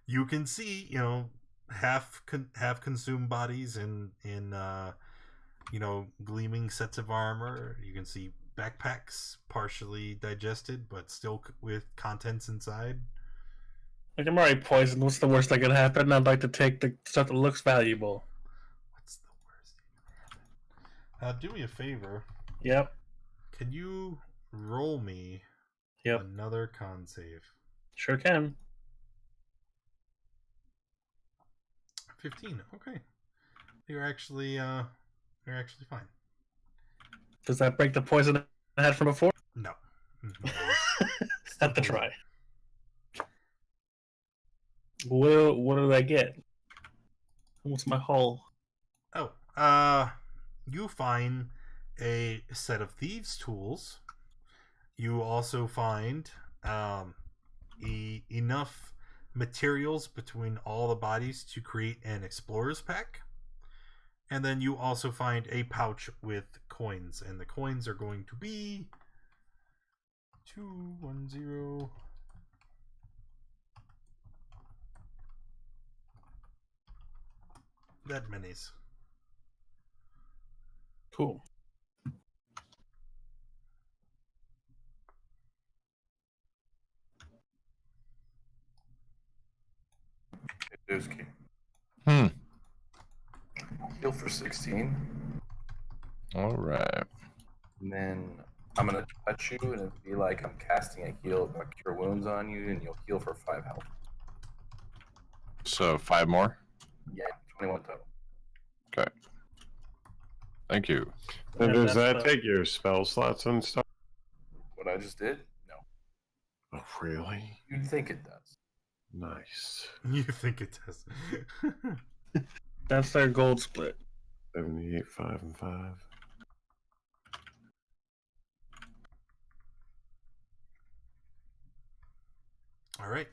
you can see, half consumed bodies in gleaming sets of armor. You can see backpacks partially digested, but still with contents inside. Like, I'm already poisoned. What's the worst that could happen? I'd like to take the stuff that looks valuable. What's the worst that can happen? Do me a favor. Yep. Can you roll me another con save? Sure can. 15. Okay. You're actually fine. Does that break the poison I had from before? No. Had to try. What did I get? What's my haul? Oh, you find a set of thieves' tools. You also find enough materials between all the bodies to create an explorer's pack. And then you also find a pouch with coins, and the coins are going to be 210. That minis. Cool. Dusky. Heal for 16. All right. And then I'm going to touch you, and it'll be like I'm casting a cure wounds on you, and you'll heal for 5 health. So 5 more? Yeah, 21 total. Okay. Thank you. And And does that's that take your spell slots and stuff? What I just did? No. Oh, really? You'd think it does. Nice. You think it does. That's their gold split. 78, 5, and 5. All right.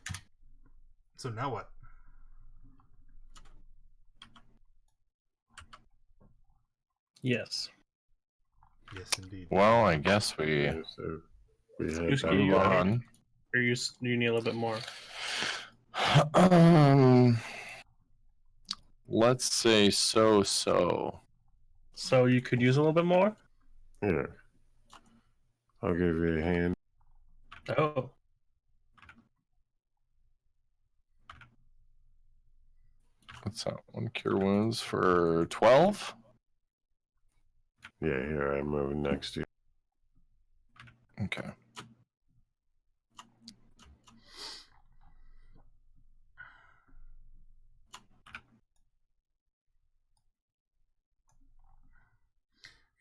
So now what? Yes. Yes, indeed. Well, I guess we Okay, so we had Just that give move you one. on. Or you need a little bit more. Let's say so. So you could use a little bit more? Here. I'll give you a hand. Oh. What's that? 1 cure wounds for 12? Yeah, here, I'm moving next to you. Okay.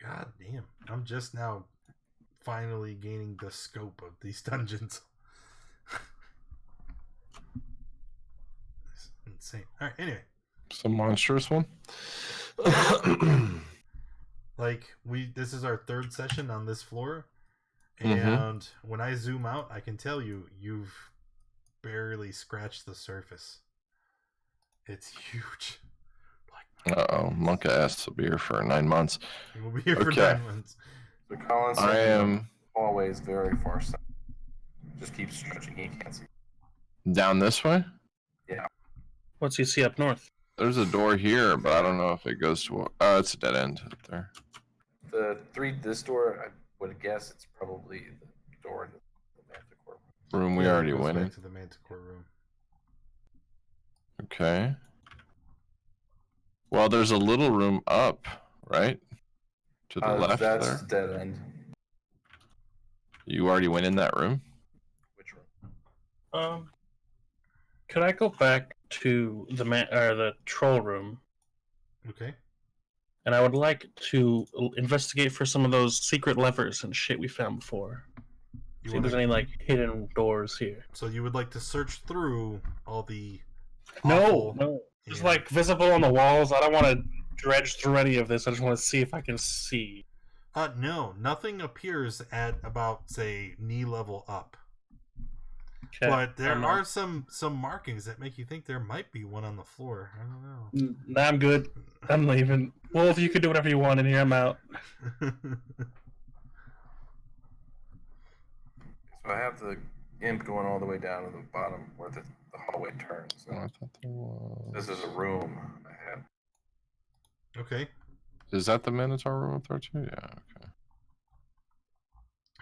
God damn. I'm just now finally gaining the scope of these dungeons. It's insane. Alright, anyway. Some monstrous one. Like, this is our 3rd session on this floor. Mhm. And when I zoom out, I can tell you, you've barely scratched the surface. It's huge. Uh-oh. Monk ass will be here for 9 months. We'll be here for Okay. 9 months. So Colin's I am hallway is very far south. Just keep stretching. He can't see. down this way. What's he see up north? There's a door here, but I don't know if it goes to... Oh, it's a dead end up there. This door, I would guess it's probably the door to the Manticore Room. Room we Yeah, it already goes went back in. to the Manticore Room. Okay. Well, there's a little room up, right? To the left That's there. dead end. You already went in that room? Which room? Could I go back to the troll room? Okay. And I would like to investigate for some of those secret levers and shit we found before. You See if there's wanna- any like hidden doors here. So you would like to search through all the No, awful- just Yeah. like visible on the walls. I don't want to dredge through any of this. I just want to see if I can see. No, nothing appears at about, say, knee level up. Okay. But there I'm are some markings that make you think there might be one on the floor. I don't know. Nah, I'm good. I'm leaving. Well, if you could do whatever you want in here, I'm out. So I have the imp going all the way down to the bottom where the hallway turns. Oh, I thought there was... This is a room I had. Okay. Is that the Minotaur room up there too? Yeah, okay.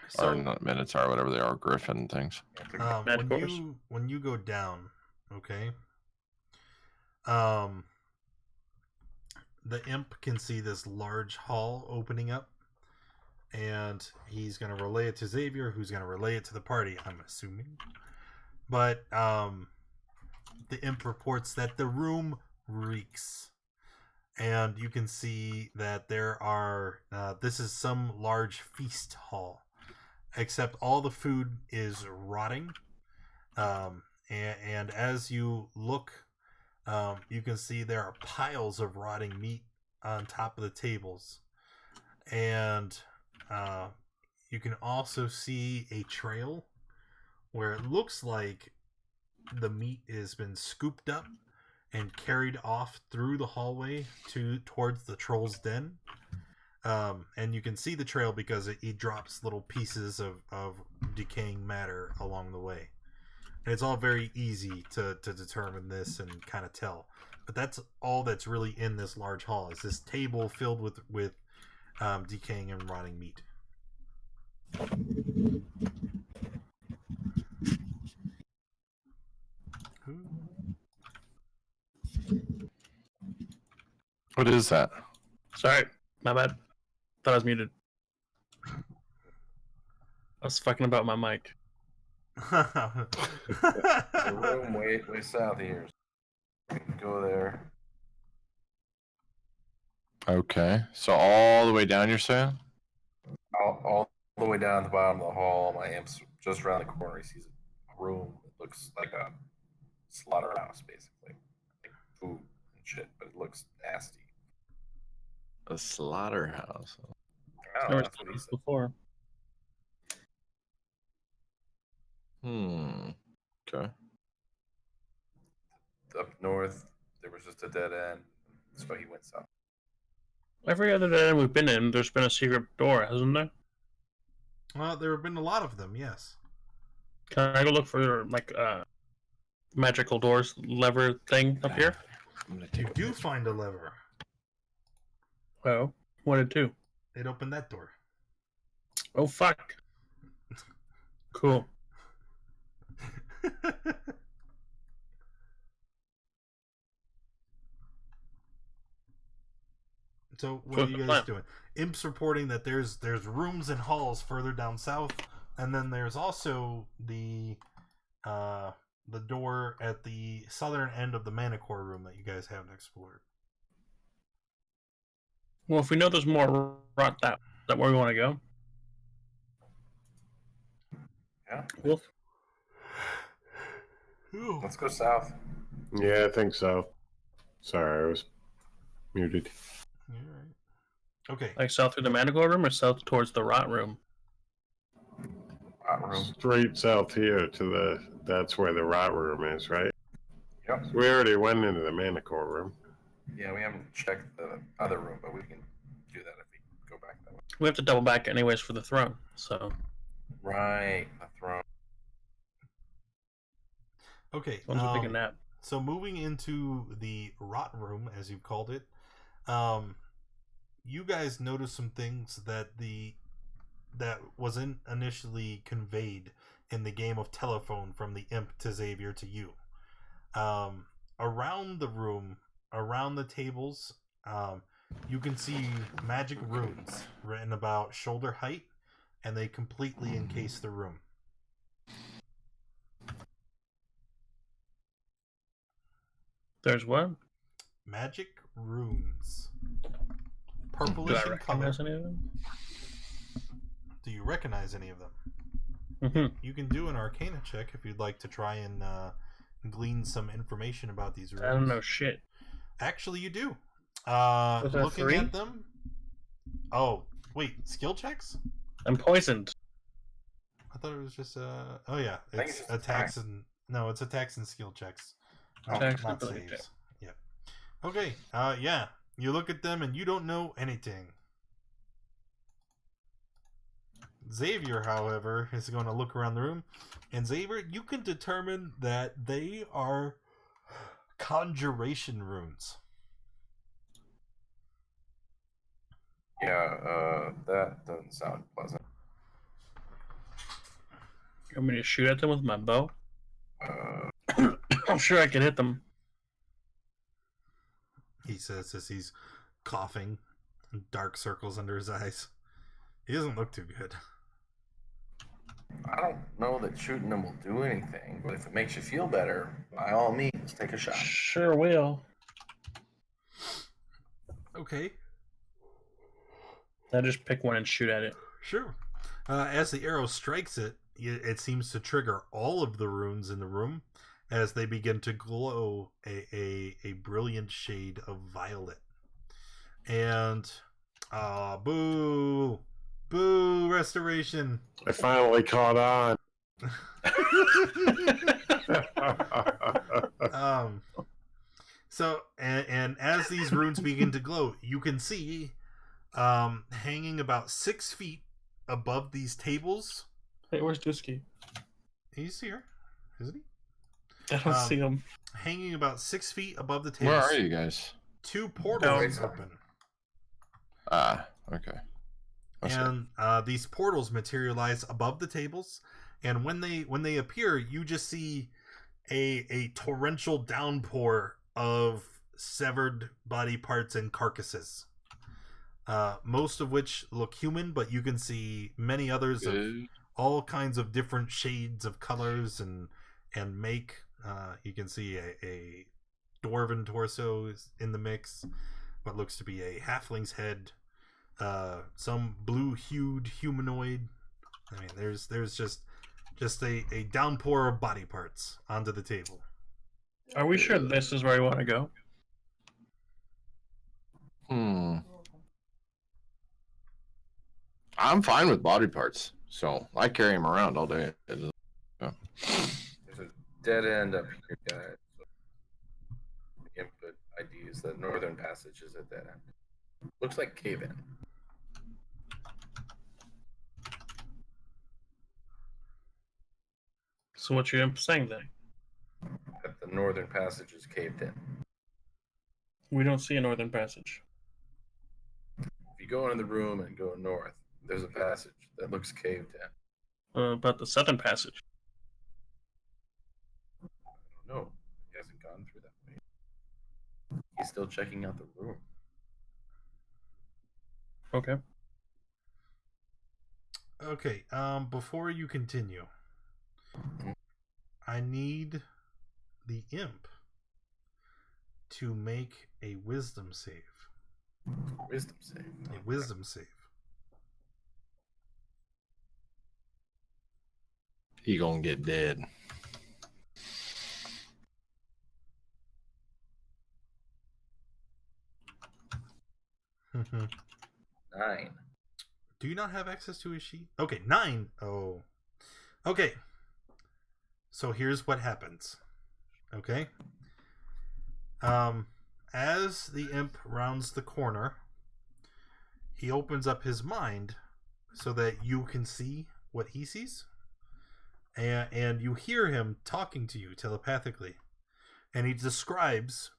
So Or not Minotaur, whatever they are, Griffin things. Manticores. when you go down, okay, the imp can see this large hall opening up, and he's going to relay it to Xavier, who's going to relay it to the party, I'm assuming. But the imp reports that the room reeks, and you can see that there are this is some large feast hall, except all the food is rotting, and as you look, you can see there are piles of rotting meat on top of the tables, and you can also see a trail where it looks like the meat has been scooped up and carried off through the hallway towards the troll's den. And you can see the trail because it drops little pieces of decaying matter along the way. And it's all very easy to determine this and kind of tell. But that's all that's really in this large hall, is this table filled with decaying and rotting meat. What is that? Sorry, my bad. Thought I was muted. I was fucking about my mic. The room way south of here. We can go there. Okay, so all the way down, you're saying? All the way down to the bottom of the hall. My amp's just around the corner. He sees a room that looks like a slaughterhouse, basically. Like food and shit, but it looks nasty. A slaughterhouse. I don't know, that's what he said. Before. Okay. Up north, there was just a dead end, so he went south. Every other day we've been in, there's been a secret door, hasn't there? Well, there have been a lot of them, yes. Can I go look for like magical doors lever thing up here? You do find a lever. Oh, what did it do? It opened that door. Oh fuck! Cool. So what are you guys doing? Imp's reporting that there's rooms and halls further down south, and then there's also the door at the southern end of the Manticore Room that you guys haven't explored. Well, if we know there's more rot, that where we want to go. Yeah. Wolf. Let's go south. Yeah, I think so. Sorry, I was muted. All right. Okay. Like south through the Manticore Room or south towards the rot room? Rot room. Straight south here to that's where the rot room is, right? Yep. We already went into the Manticore Room. Yeah, we haven't checked the other room, but we can do that if we go back that way. We have to double back anyways for the throne, so. Right, the throne. Okay. One's a big nap. So moving into the rot room, as you've called it, you guys notice some things that wasn't initially conveyed in the game of telephone from the imp to Xavier to you. Around the room, around the tables, you can see magic runes written about shoulder height, and they completely encase the room. There's what? Magic runes. Do Purplish I in color. recognize any of them? Do you recognize any of them? Mm-hmm. You can do an Arcana check if you'd like to try and glean some information about these runes. I don't know shit. Actually, you do. Was that Looking 3? at them. Oh, wait, skill checks? I'm poisoned. I thought it was just oh yeah, think it's it's just attacks and no, it's attacks and skill checks. Attacks Not and ability saves. Yep. Okay. Yeah. You look at them and you don't know anything. Xavier, however, is going to look around the room, and Xavier, you can determine that they are Conjuration Runes. Yeah, that doesn't sound pleasant. You want me to shoot at them with my bow? I'm sure I can hit them. He says as he's coughing, dark circles under his eyes. He doesn't look too good. I don't know that shooting them will do anything, but if it makes you feel better, by all means, take a shot. Sure will. Okay. I just pick one and shoot at it. Sure. As the arrow strikes it, it seems to trigger all of the runes in the room, as they begin to glow a brilliant shade of violet. And boo restoration. I finally caught on. So and as these runes begin to glow, you can see hanging about 6 feet above these tables. Hey, where's Dusky? He's here, isn't he? I don't see him. Hanging about 6 feet above the tables. Where are you guys? 2 portals open. Okay. And these portals materialize above the tables, and when they appear, you just see a torrential downpour of severed body parts and carcasses, most of which look human, but you can see many others of all kinds of different shades of colors and make. You can see a dwarven torso in the mix, what looks to be a halfling's head, some blue-hued humanoid. I mean, there's just a downpour of body parts onto the table. Are we sure this is where we want to go? I'm fine with body parts, so I carry them around all day. There's a dead end up here, guys. So the input ID is the northern passage is at that end. Looks like cave in. So what you're saying then? That the northern passage is caved in. We don't see a northern passage. If you go into the room and go north, there's a passage that looks caved in. About the southern passage. I don't know. He hasn't gone through that way. He's still checking out the room. Okay. Okay. Before you continue, I need the imp to make a wisdom save. Wisdom save. A wisdom save. He gonna get dead. Mm-hmm. 9. Do you not have access to his sheet? Okay, 9. Oh. Okay. So here's what happens. Okay. As the imp rounds the corner, he opens up his mind so that you can see what he sees. And you hear him talking to you telepathically. And he describes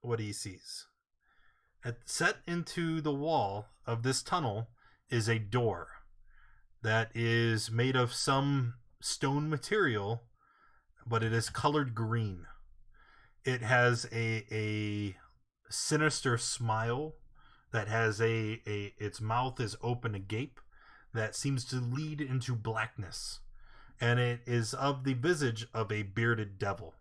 what he sees. Set into the wall of this tunnel is a door that is made of some stone material, but it is colored green. It has a sinister smile that has its mouth is open agape that seems to lead into blackness, and it is of the visage of a bearded devil.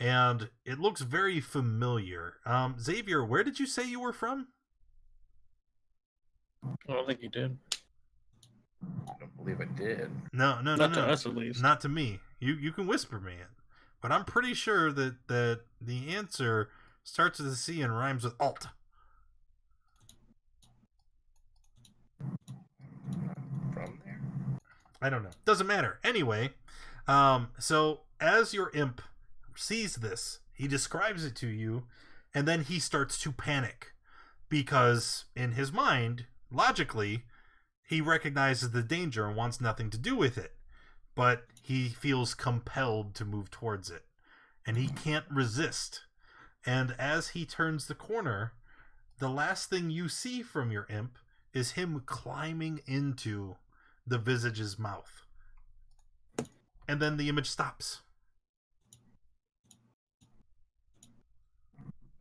And it looks very familiar. Xavier, where did you say you were from? I don't think you did. I don't believe I did. No. Not to us, at least. Not to me. You can whisper me it. But I'm pretty sure that the answer starts with a C and rhymes with alt. From there? I don't know. Doesn't matter. Anyway, so as your imp sees this, he describes it to you, and then he starts to panic because in his mind, logically, he recognizes the danger and wants nothing to do with it, but he feels compelled to move towards it, and he can't resist. And as he turns the corner, the last thing you see from your imp is him climbing into the visage's mouth. And then the image stops.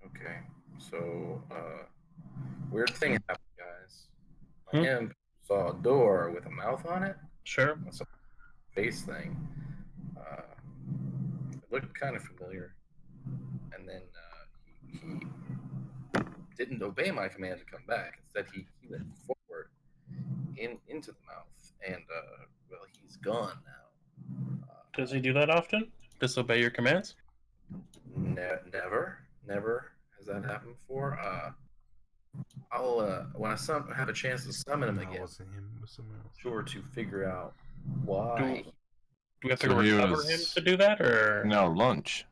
Okay, so weird thing happened, guys. My imp saw a door with a mouth on it. Sure. That's a face thing. It looked kind of familiar, and then he didn't obey my command to come back. Instead, he went forward into the mouth, and well, he's gone now. Does he do that often? disobey your commands? Never has that happened before. I'll when I have a chance to summon him No, again, it wasn't him. It was someone else. sure to figure out why. Do we have to So go he recover was- him to do that, or No, lunch.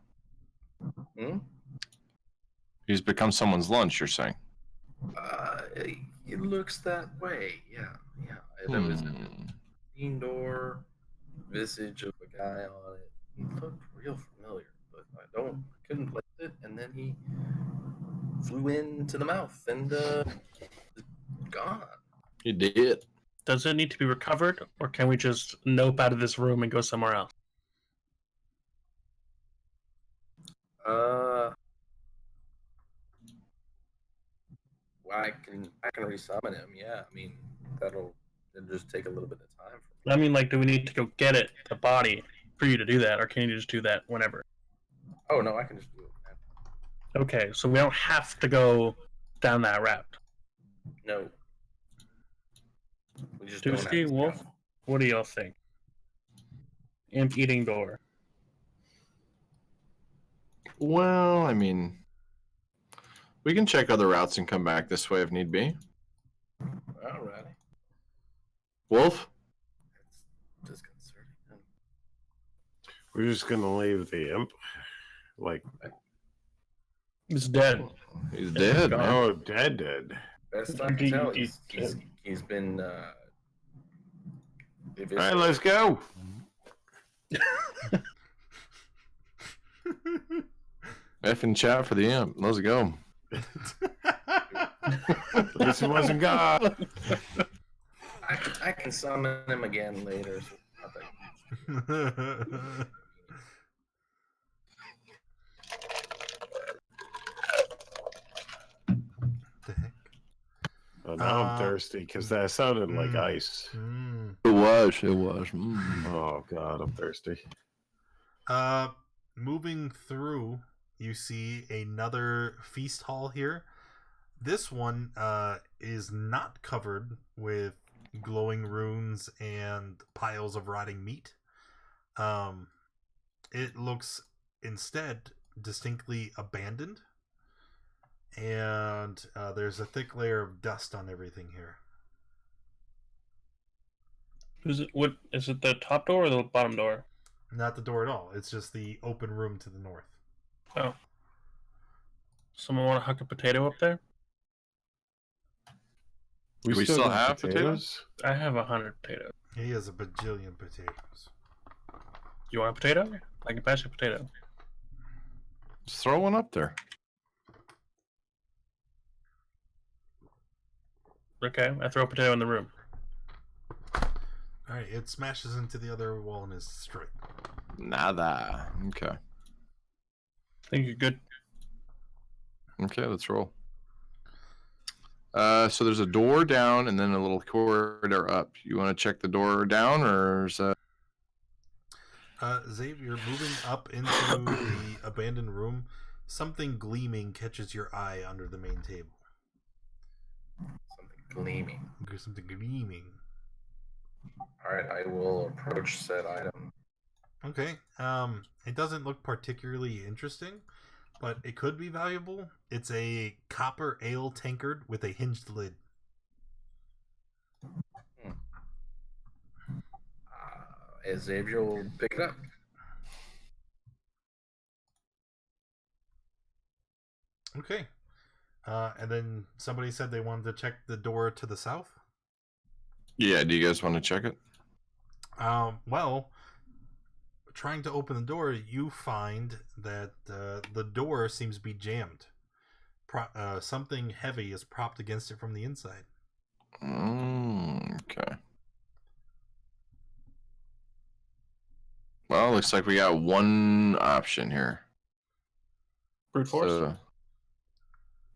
Hmm? He's become someone's lunch, you're saying? It looks that way. Yeah. There was a Hmm. green door, visage of a guy on it. He looked real familiar, but I couldn't place it. And then he flew into the mouth and gone. He did. does it need to be recovered, or can we just nope out of this room and go somewhere else? Well, I can resummon him. Yeah, I mean it'll just take a little bit of time. I mean, like, do we need to go get it, the body, for you to do that, or can you just do that whenever? Oh no, I can just do it. Okay, so we don't have to go down that route. No, we just don't have Tuesday, to Wolf, go. what do y'all think? Imp eating door. Well, I mean, we can check other routes and come back this way if need be. Alrighty. Wolf? It's disconcerting. We're just gonna leave the imp. Like, It's dead. He's dead, gone. man. oh, dead. Best I can tell, he's been. All right, let's go. F and chat for the imp. Let's go. This wasn't God. I can summon him again later. So not that The heck? Oh, now I'm thirsty because that sounded like ice. It was. Oh God, I'm thirsty. Moving through, you see another feast hall here. This one is not covered with glowing runes and piles of rotting meat. It looks instead distinctly abandoned, and there's a thick layer of dust on everything here. What is it? The top door or the bottom door? Not the door at all. It's just the open room to the north. Oh. Someone want to huck a potato up there? Do we still got have potatoes? I have 100 potatoes. He has a bajillion potatoes. You want a potato? I can pass you a potato. Just throw one up there. Okay, I throw a potato in the room. Alright, it smashes into the other wall and is destroyed. Nada. Okay. I think you're good. Okay, let's roll. So there's a door down and then a little corridor up. You want to check the door down, or is that... Xavier, moving up into the abandoned room, something gleaming catches your eye under the main table. something gleaming. Something gleaming. All right, I will approach said item. Okay. It doesn't look particularly interesting, but it could be valuable. It's a copper ale tankard with a hinged lid. Xavier will pick it up. Okay. And then somebody said they wanted to check the door to the south. Yeah, do you guys want to check it? Well, trying to open the door, you find that the door seems to be jammed. Something heavy is propped against it from the inside. Okay. Well, looks like we got one option here. Brute force? So,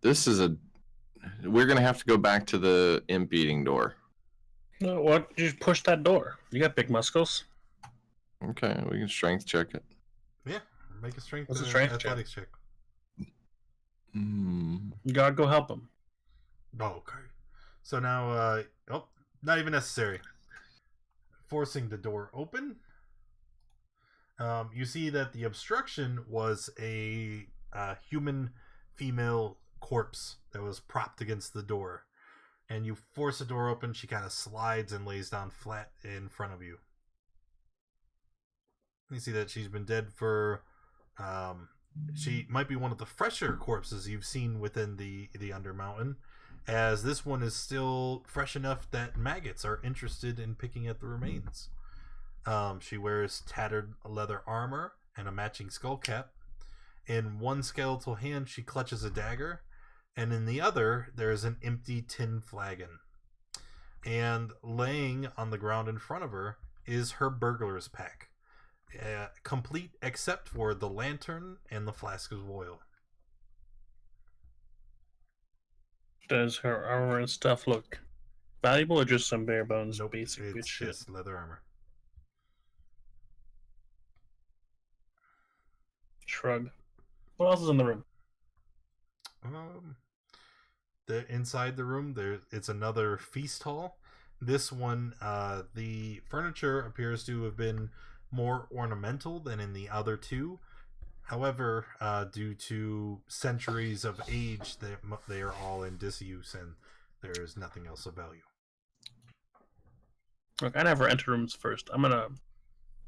this is we're going to have to go back to the imp eating door. No, what? You just push that door. You got big muscles. Okay, we can strength check it. Yeah, make a strength, What's a strength athletics check. You gotta go help him. Oh, okay. So now, not even necessary. Forcing the door open. You see that the obstruction was a human female corpse that was propped against the door. And you force the door open, she kind of slides and lays down flat in front of you. You see that she's been dead for... she might be one of the fresher corpses you've seen within the Undermountain, as this one is still fresh enough that maggots are interested in picking at the remains. She wears tattered leather armor and a matching skull cap. In one skeletal hand, she clutches a dagger, and in the other, there is an empty tin flagon. And laying on the ground in front of her is her burglar's pack, complete except for the lantern and the flask of oil. Does her armor and stuff look valuable, or just some bare bones basic it's good shit? just leather armor. Shrug. What else is in the room? Inside the room, it's another feast hall. This one, the furniture appears to have been more ornamental than in the other two. However, due to centuries of age, they are all in disuse, and there is nothing else of value. Look, I never enter rooms first. You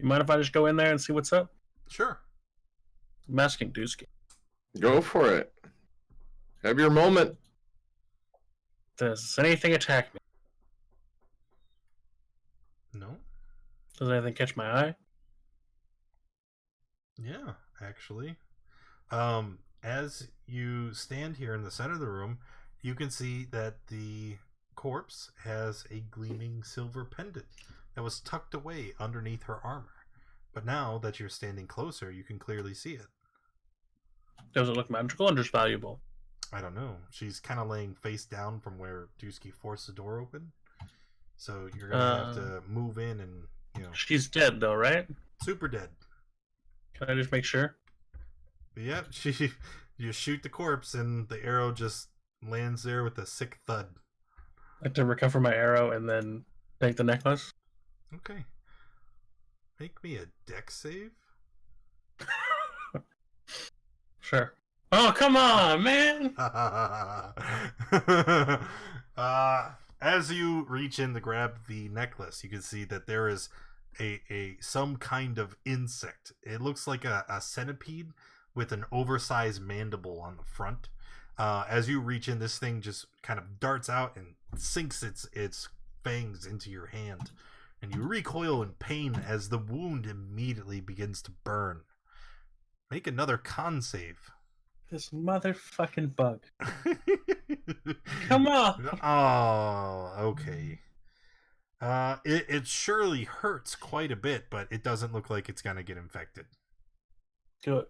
mind if I just go in there and see what's up? Sure. I'm asking Dusky. Go for it. Have your moment. Does anything attack me? No? Does anything catch my eye? Yeah, actually. As you stand here in the center of the room, you can see that the corpse has a gleaming silver pendant that was tucked away underneath her armor. But now that you're standing closer, you can clearly see it. Does it look magical or just valuable? I don't know. She's kind of laying face down from where Dusky forced the door open. So you're going to have to move in and, She's dead, though, right? Super dead. Can I just make sure? But yeah, you shoot the corpse and the arrow just lands there with a sick thud. I'd like to recover my arrow and then take the necklace. Okay. Make me a dex save. Sure. Oh, come on, man! As you reach in to grab the necklace, you can see that there is some kind of insect. It looks like a centipede with an oversized mandible on the front. As you reach in, this thing just kind of darts out and sinks its fangs into your hand, and you recoil in pain as the wound immediately begins to burn. Make another con save. This motherfucking bug. Come on! Oh, okay. It surely hurts quite a bit, but it doesn't look like it's gonna get infected. Good.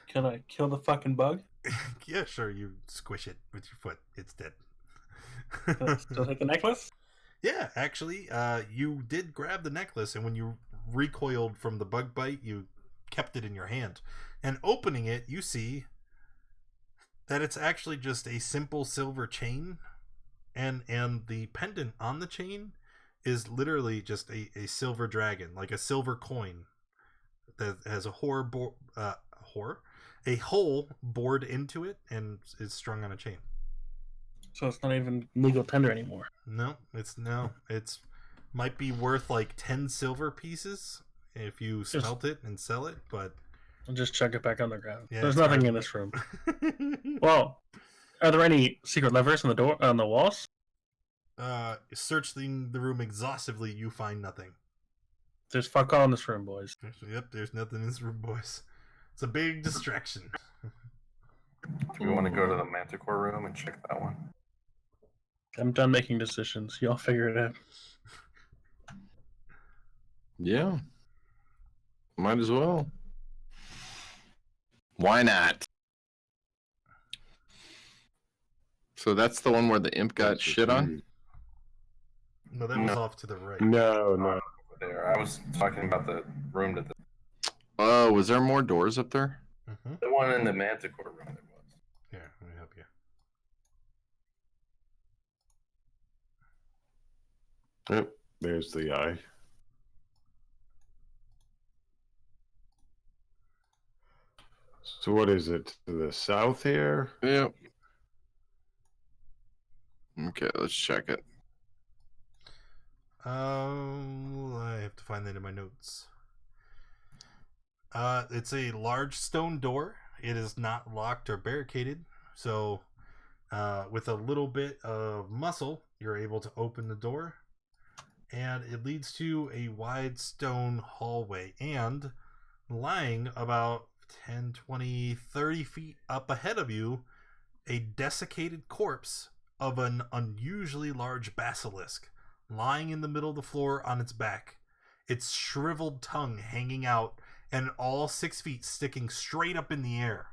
Can I kill the fucking bug? Yeah, sure. You squish it with your foot. It's dead. Can I still take the necklace? Yeah, actually, you did grab the necklace, and when you recoiled from the bug bite, you kept it in your hand. And opening it, you see that it's actually just a simple silver chain, and the pendant on the chain is literally just a silver dragon, like a silver coin that has a hole bored into it and is strung on a chain. So it's not even legal tender anymore. No, it's might be worth like 10 silver pieces if you smelt it and sell it, but I'll just chuck it back on the ground. Yeah, There's it's nothing hard. in this room. Well, are there any secret levers on the walls? Searching the room exhaustively, you find nothing. There's fuck all in this room, boys. Yep, there's nothing in this room, boys. It's a big distraction. Do we want to go to the Manticore Room and check that one? I'm done making decisions. Y'all figure it out. Yeah. Might as well. Why not? So that's the one where the imp got shit on? No, that was off to the right. No. Over there. I was talking about the room to the Oh, was there more doors up there? Mm-hmm. the one in the Manticore Room. There was. Here, let me help you. Yep, there's the eye. So what is it? To the south here? Yep. Okay, let's check it. I have to find that in my notes. It's a large stone door. It is not locked or barricaded. So, with a little bit of muscle, you're able to open the door. And it leads to a wide stone hallway. And lying about 10, 20, 30 feet up ahead of you, a desiccated corpse of an unusually large basilisk lying in the middle of the floor on its back, its shriveled tongue hanging out, and all 6 feet sticking straight up in the air.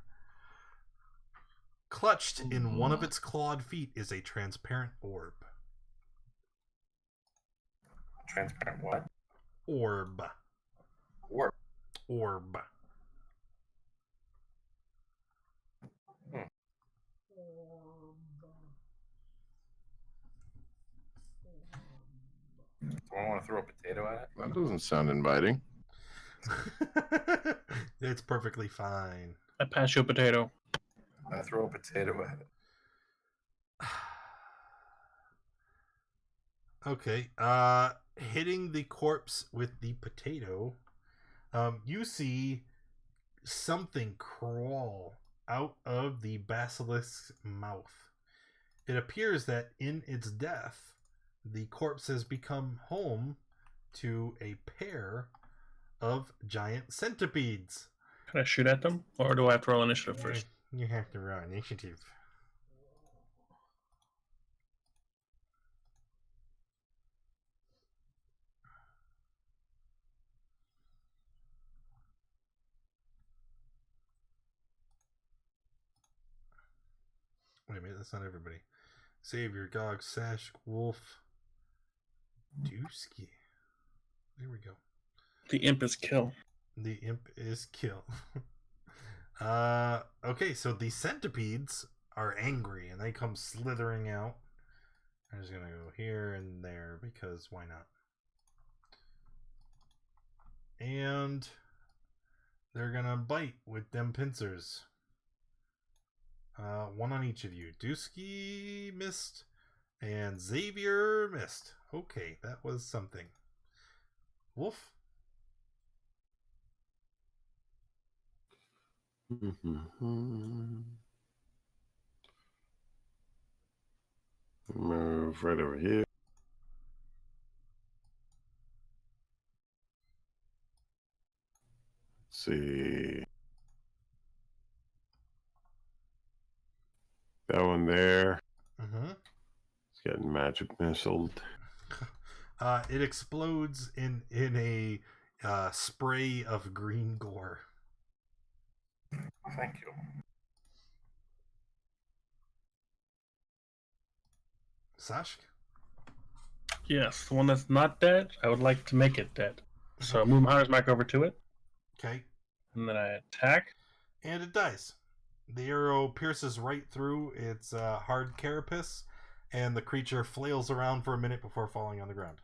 Clutched in one of its clawed feet is a transparent orb. Transparent what? Orb. Orb. Orb. Do I want to throw a potato at it? That doesn't sound inviting. It's perfectly fine. I pass you a potato. I throw a potato at it. Okay. Hitting the corpse with the potato, you see something crawl out of the basilisk's mouth. It appears that in its death, the corpse has become home to a pair of giant centipedes. Can I shoot at them, or do I have to roll initiative first? You have to roll initiative. Wait a minute, that's not everybody. Savior, Gog, Sashk, Wolf, Dusky. There we go. The imp is kill. The imp is kill. Okay, so the centipedes are angry and they come slithering out. I'm just gonna go here and there because why not? And they're gonna bite with them pincers. One on each of you. Dusky missed and Xavier missed. Okay, that was something. Wolf? Move right over here. Let's see. That one there. Mm-hmm. It's getting magic missiled. It explodes in a spray of green gore. Thank you. Sashk? Yes, the one that's not dead, I would like to make it dead. So I move my hunter's mark over to it, Okay. and then I attack. And it dies. The arrow pierces right through its hard carapace, and the creature flails around for a minute before falling on the ground.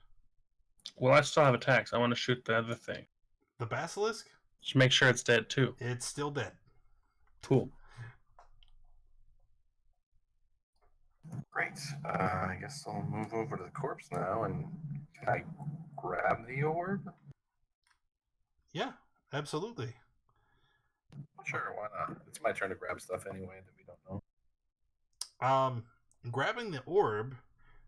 Well, I still have attacks. I want to shoot the other thing. The basilisk? Just make sure it's dead too. It's still dead. Cool. Great. I guess I'll move over to the corpse now, and can I grab the orb? Yeah, absolutely. Sure, why not? It's my turn to grab stuff anyway that we don't know. Grabbing the orb,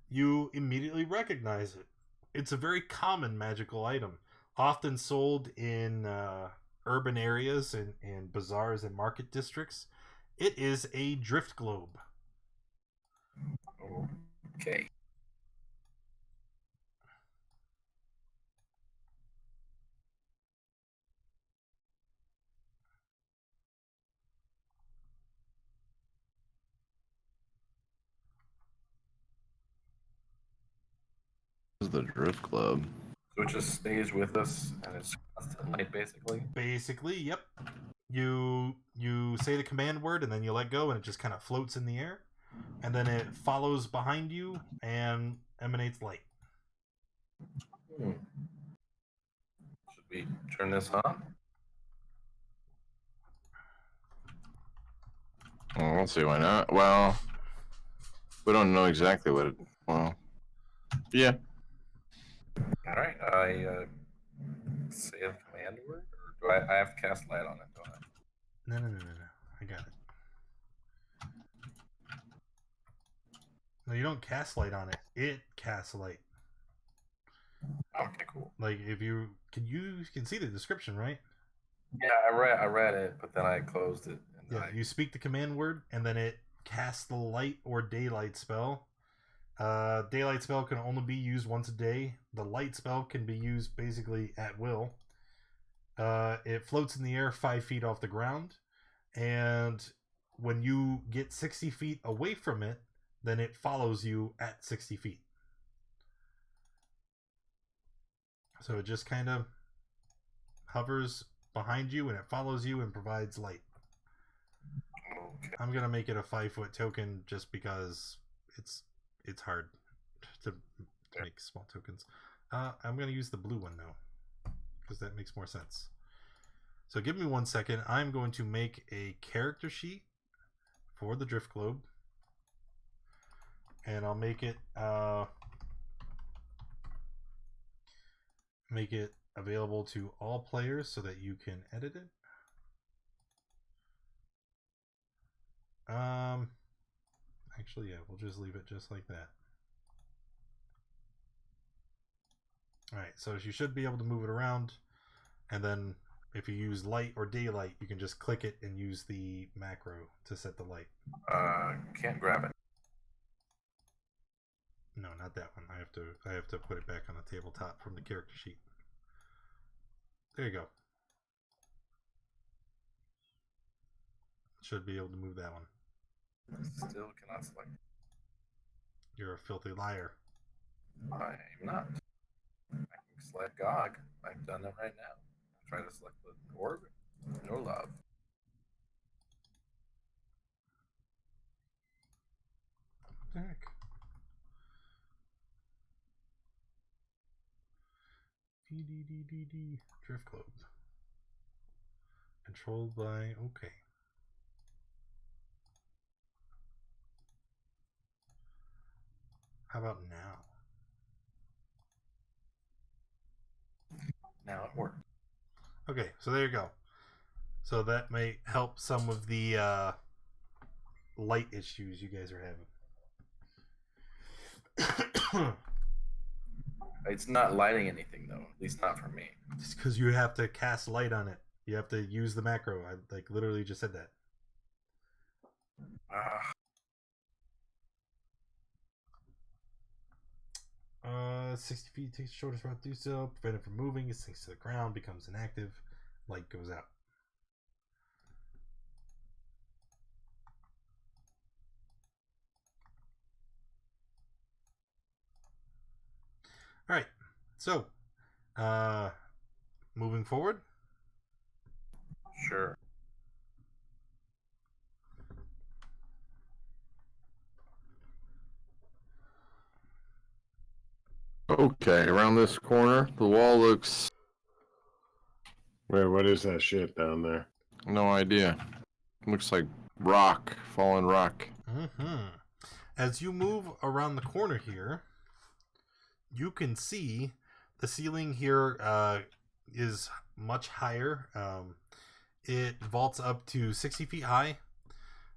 you immediately recognize it. It's a very common magical item, often sold in urban areas and bazaars and market districts. It is a drift globe. Okay. This is the Drift Club. So it just stays with us, and it's constant light, basically. Basically, yep. You say the command word and then you let go and it just kind of floats in the air, and then it follows behind you and emanates light. Should we turn this on? Well, I don't see why not. Well, we don't know exactly what it. Well, yeah. All right. I say the command word, or do I have to cast light on it? Don't I? No. I got it. No, you don't cast light on it. It casts light. Okay, cool. Like if you can see the description, right? Yeah, I read it, but then I closed it. And Yeah, you speak the command word, and then it casts the light or daylight spell. Daylight spell can only be used once a day. The light spell can be used basically at will. It floats in the air 5 feet off the ground, and when you get 60 feet away from it, then it follows you at 60 feet. So it just kind of hovers behind you, and it follows you and provides light. Okay. I'm gonna make it a 5-foot token just because it's hard to make small tokens. I'm gonna use the blue one though, because that makes more sense. So give me 1 second. I'm going to make a character sheet for the Drift Globe, and I'll make it available to all players so that you can edit it. Actually, yeah, we'll just leave it just like that. Alright, so you should be able to move it around, and then if you use light or daylight, you can just click it and use the macro to set the light. Can't grab it. No, not that one. I have to put it back on the tabletop from the character sheet. There you go. Should be able to move that one. Still cannot select. You're a filthy liar. I'm not. I can select GOG. I've done that right now. Try to select the orb. No love. What the heck? D Drift Globe. Controlled by okay. How about now? Now it worked. Okay, so there you go. So that may help some of the light issues you guys are having. It's not lighting anything though. At least not for me. It's because you have to cast light on it. You have to use the macro. I like literally just said that. 60 feet takes the shortest route to do so. Prevent it from moving. It sinks to the ground, becomes inactive. Light goes out. All right. So, moving forward. Sure. Okay, around this corner, the wall looks. Wait, what is that shit down there? No idea. Looks like rock, fallen rock. As you move around the corner here, you can see the ceiling here is much higher. It vaults up to 60 feet high.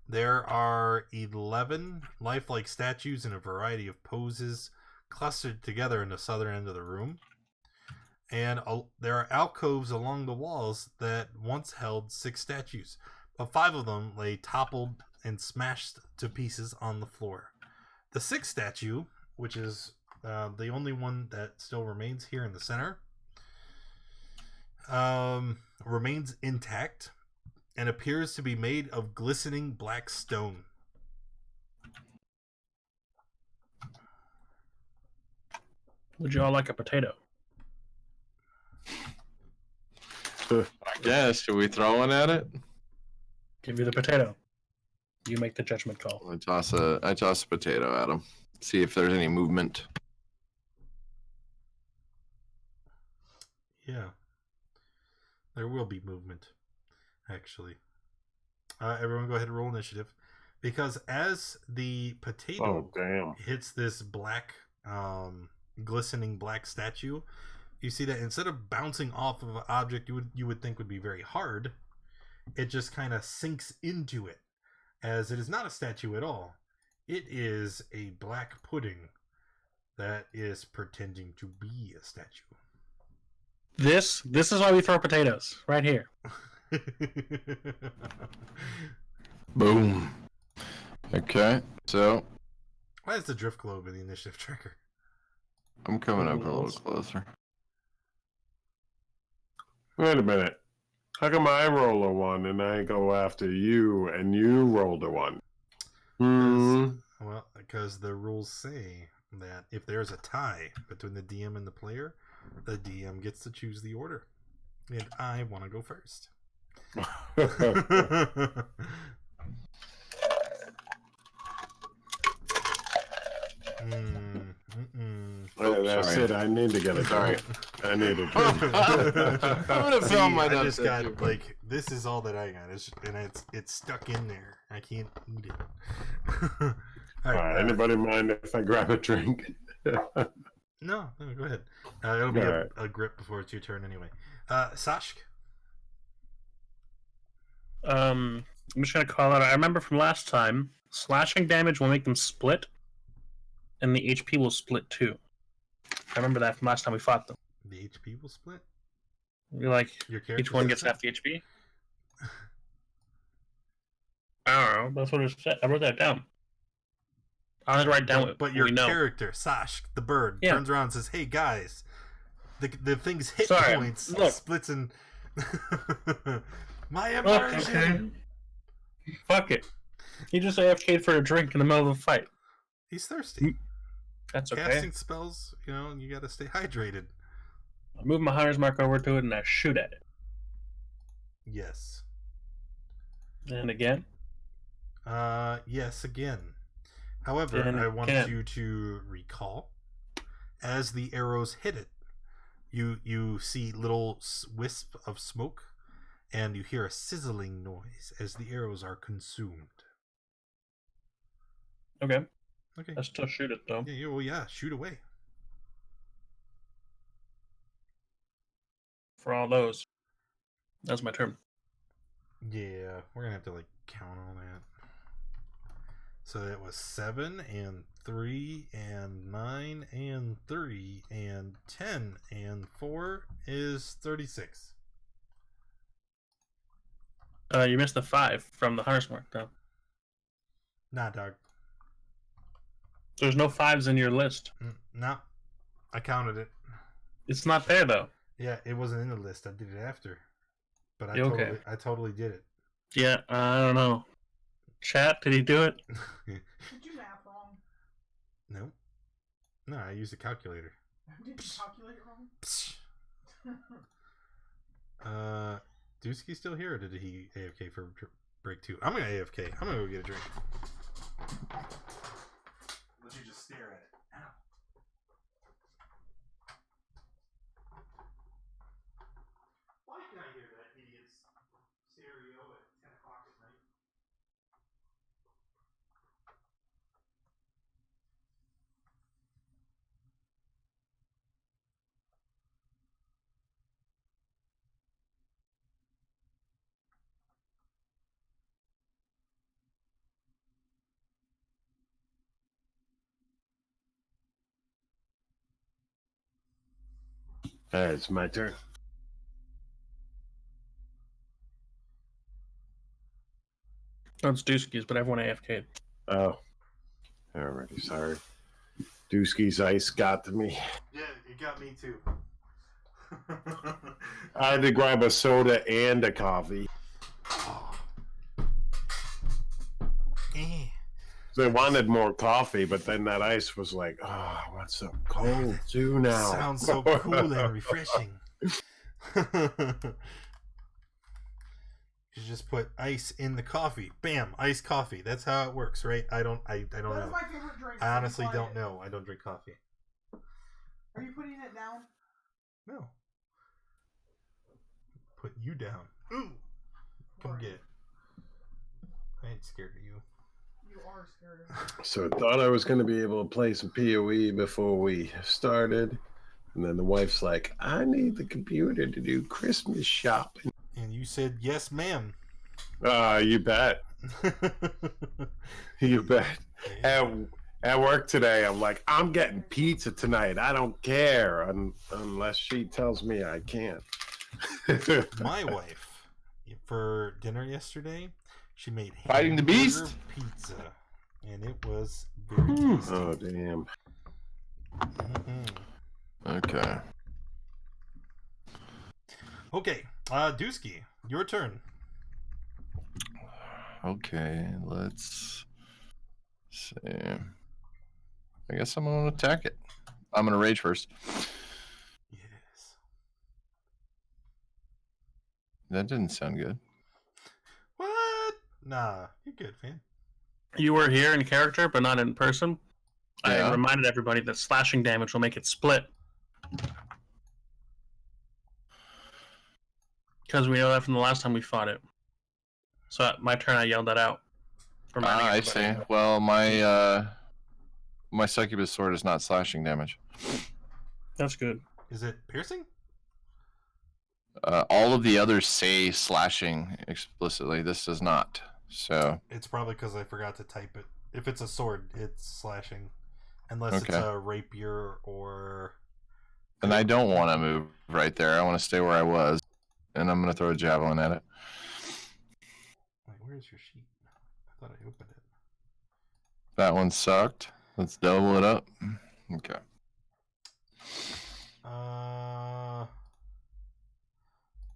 There are 11 lifelike statues in a variety of poses clustered together in the southern end of the room. And there are alcoves along the walls that once held 6 statues, but 5 of them lay toppled and smashed to pieces on the floor. The 6th statue, which is the only one that still remains here in the center, remains intact and appears to be made of glistening black stone. Would you all like a potato? I guess. Should we throw one at it? Give you the potato. You make the judgment call. I toss a potato at him. See if there's any movement. Yeah. There will be movement, actually. Everyone go ahead and roll initiative. because as the potato damn. hits this black, glistening black statue, you see that instead of bouncing off of an object you would think would be very hard, it just kind of sinks into it, as it is not a statue at all. It is a black pudding that is pretending to be a statue. This is why we throw potatoes right here. Boom. Okay, so Why is the drift globe in the initiative tracker? I'm coming up a little closer. Wait a minute. How come I roll a 1 and I go after you and you rolled a 1? Well, because the rules say that if there's a tie between the DM and the player, the DM gets to choose the order. And I want to go first. That's it. I need to get a drink. I need a drink. I'm gonna film my I just got like this is all that I got, it's stuck in there. I can't eat it. All right. Anybody mind if I grab a drink? No, go ahead. It'll be a grip before it's your turn anyway. Sashk. I'm just gonna call out. I remember from last time, slashing damage will make them split, and the HP will split too. I remember that from last time we fought them. The HP will split? You're like, Your each one gets half the HP? I don't know. That's what it said. I wrote that down. I was write down but your character, Sashk, the bird, turns around and says, "Hey guys, the thing's hit points splits in my immersion." Okay. Fuck it. He just AFK'd for a drink in the middle of a fight. He's thirsty. That's okay. Casting spells, you gotta stay hydrated. I move my hunter's mark over to it and I shoot at it. Yes. And again? Yes, again. However, I want you to recall, as the arrows hit it, you see little wisp of smoke, and you hear a sizzling noise as the arrows are consumed. Okay. Okay. I still shoot it though. Yeah, shoot away. For all those. That's my turn. Yeah, we're gonna have to count all that. So it was 7 and 3 and 9 and 3 and 10 and 4 is 36. You missed the 5 from the hunter's mark though. Nah, dog. There's no 5s in your list. No, I counted it. It's not there though. Yeah, it wasn't in the list. I did it after, but I totally did it. Yeah, I don't know. Chat, did he do it? Did you math wrong? No, I used a calculator. Did you calculate it wrong? Dusky still here, or did he AFK for break 2? I'm gonna AFK. I'm gonna go get a drink. Let you just stare at it. Ow. Why can I hear that idiot's stereo at 10 o'clock at night? It's my turn. No, it's Dusky's, but everyone AFK'd. Oh. Alrighty, sorry. Dusky's ice got to me. Yeah, it got me too. I had to grab a soda and a coffee. So I wanted more coffee, but then that ice was like, oh, I want some cold too now. Sounds so cool and refreshing. You just put ice in the coffee. Bam, iced coffee. That's how it works, right? I don't know. That's my favorite drink. I honestly don't know. I don't drink coffee. Are you putting it down? No. Put you down. Ooh. Come get it. I ain't scared of you. You are scared. So I thought I was going to be able to play some PoE before we started. And then the wife's like, I need the computer to do Christmas shopping. And you said, yes, ma'am. You bet. You bet. At work today, I'm like, I'm getting pizza tonight. I don't care unless she tells me I can't. My wife, for dinner yesterday, she made Fighting the hamburger beast? pizza, and it was very tasty. Oh, damn. Okay. Okay, Dusky, your turn. Okay, let's see. I guess I'm going to attack it. I'm going to rage first. Yes. That didn't sound good. What? Nah, you're good, man. You were here in character, but not in person. Yeah. I reminded everybody that slashing damage will make it split. Because we know that from the last time we fought it. So at my turn, I yelled that out. Reminding I everybody. see. Well, my succubus sword is not slashing damage. That's good. Is it piercing? All of the others say slashing explicitly. This does not. So It's probably because I forgot to type it. If it's a sword, it's slashing. Unless it's Okay. a rapier or... and I don't want to move right there. I want to stay where I was, and I'm going to throw a javelin at it. Wait, where's your sheet? I thought I opened it. That one sucked. Let's double it up. Okay.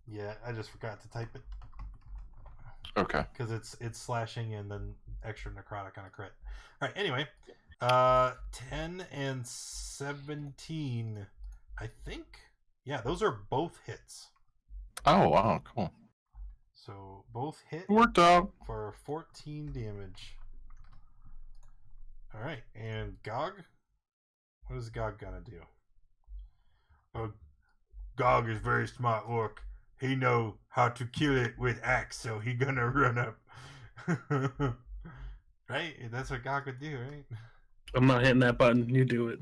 Yeah, I just forgot to type it Okay. because it's slashing and then extra necrotic on a crit. All right. Anyway, 10 and 17. I think. Yeah, those are both hits. Oh wow, cool. So both hit Worked out. for 14 damage. All right, and Gog. What is Gog gonna do? Gog is very smart orc. He know how to kill it with axe, so he gonna run up. Right? That's what Gog would do, right? I'm not hitting that button. You do it.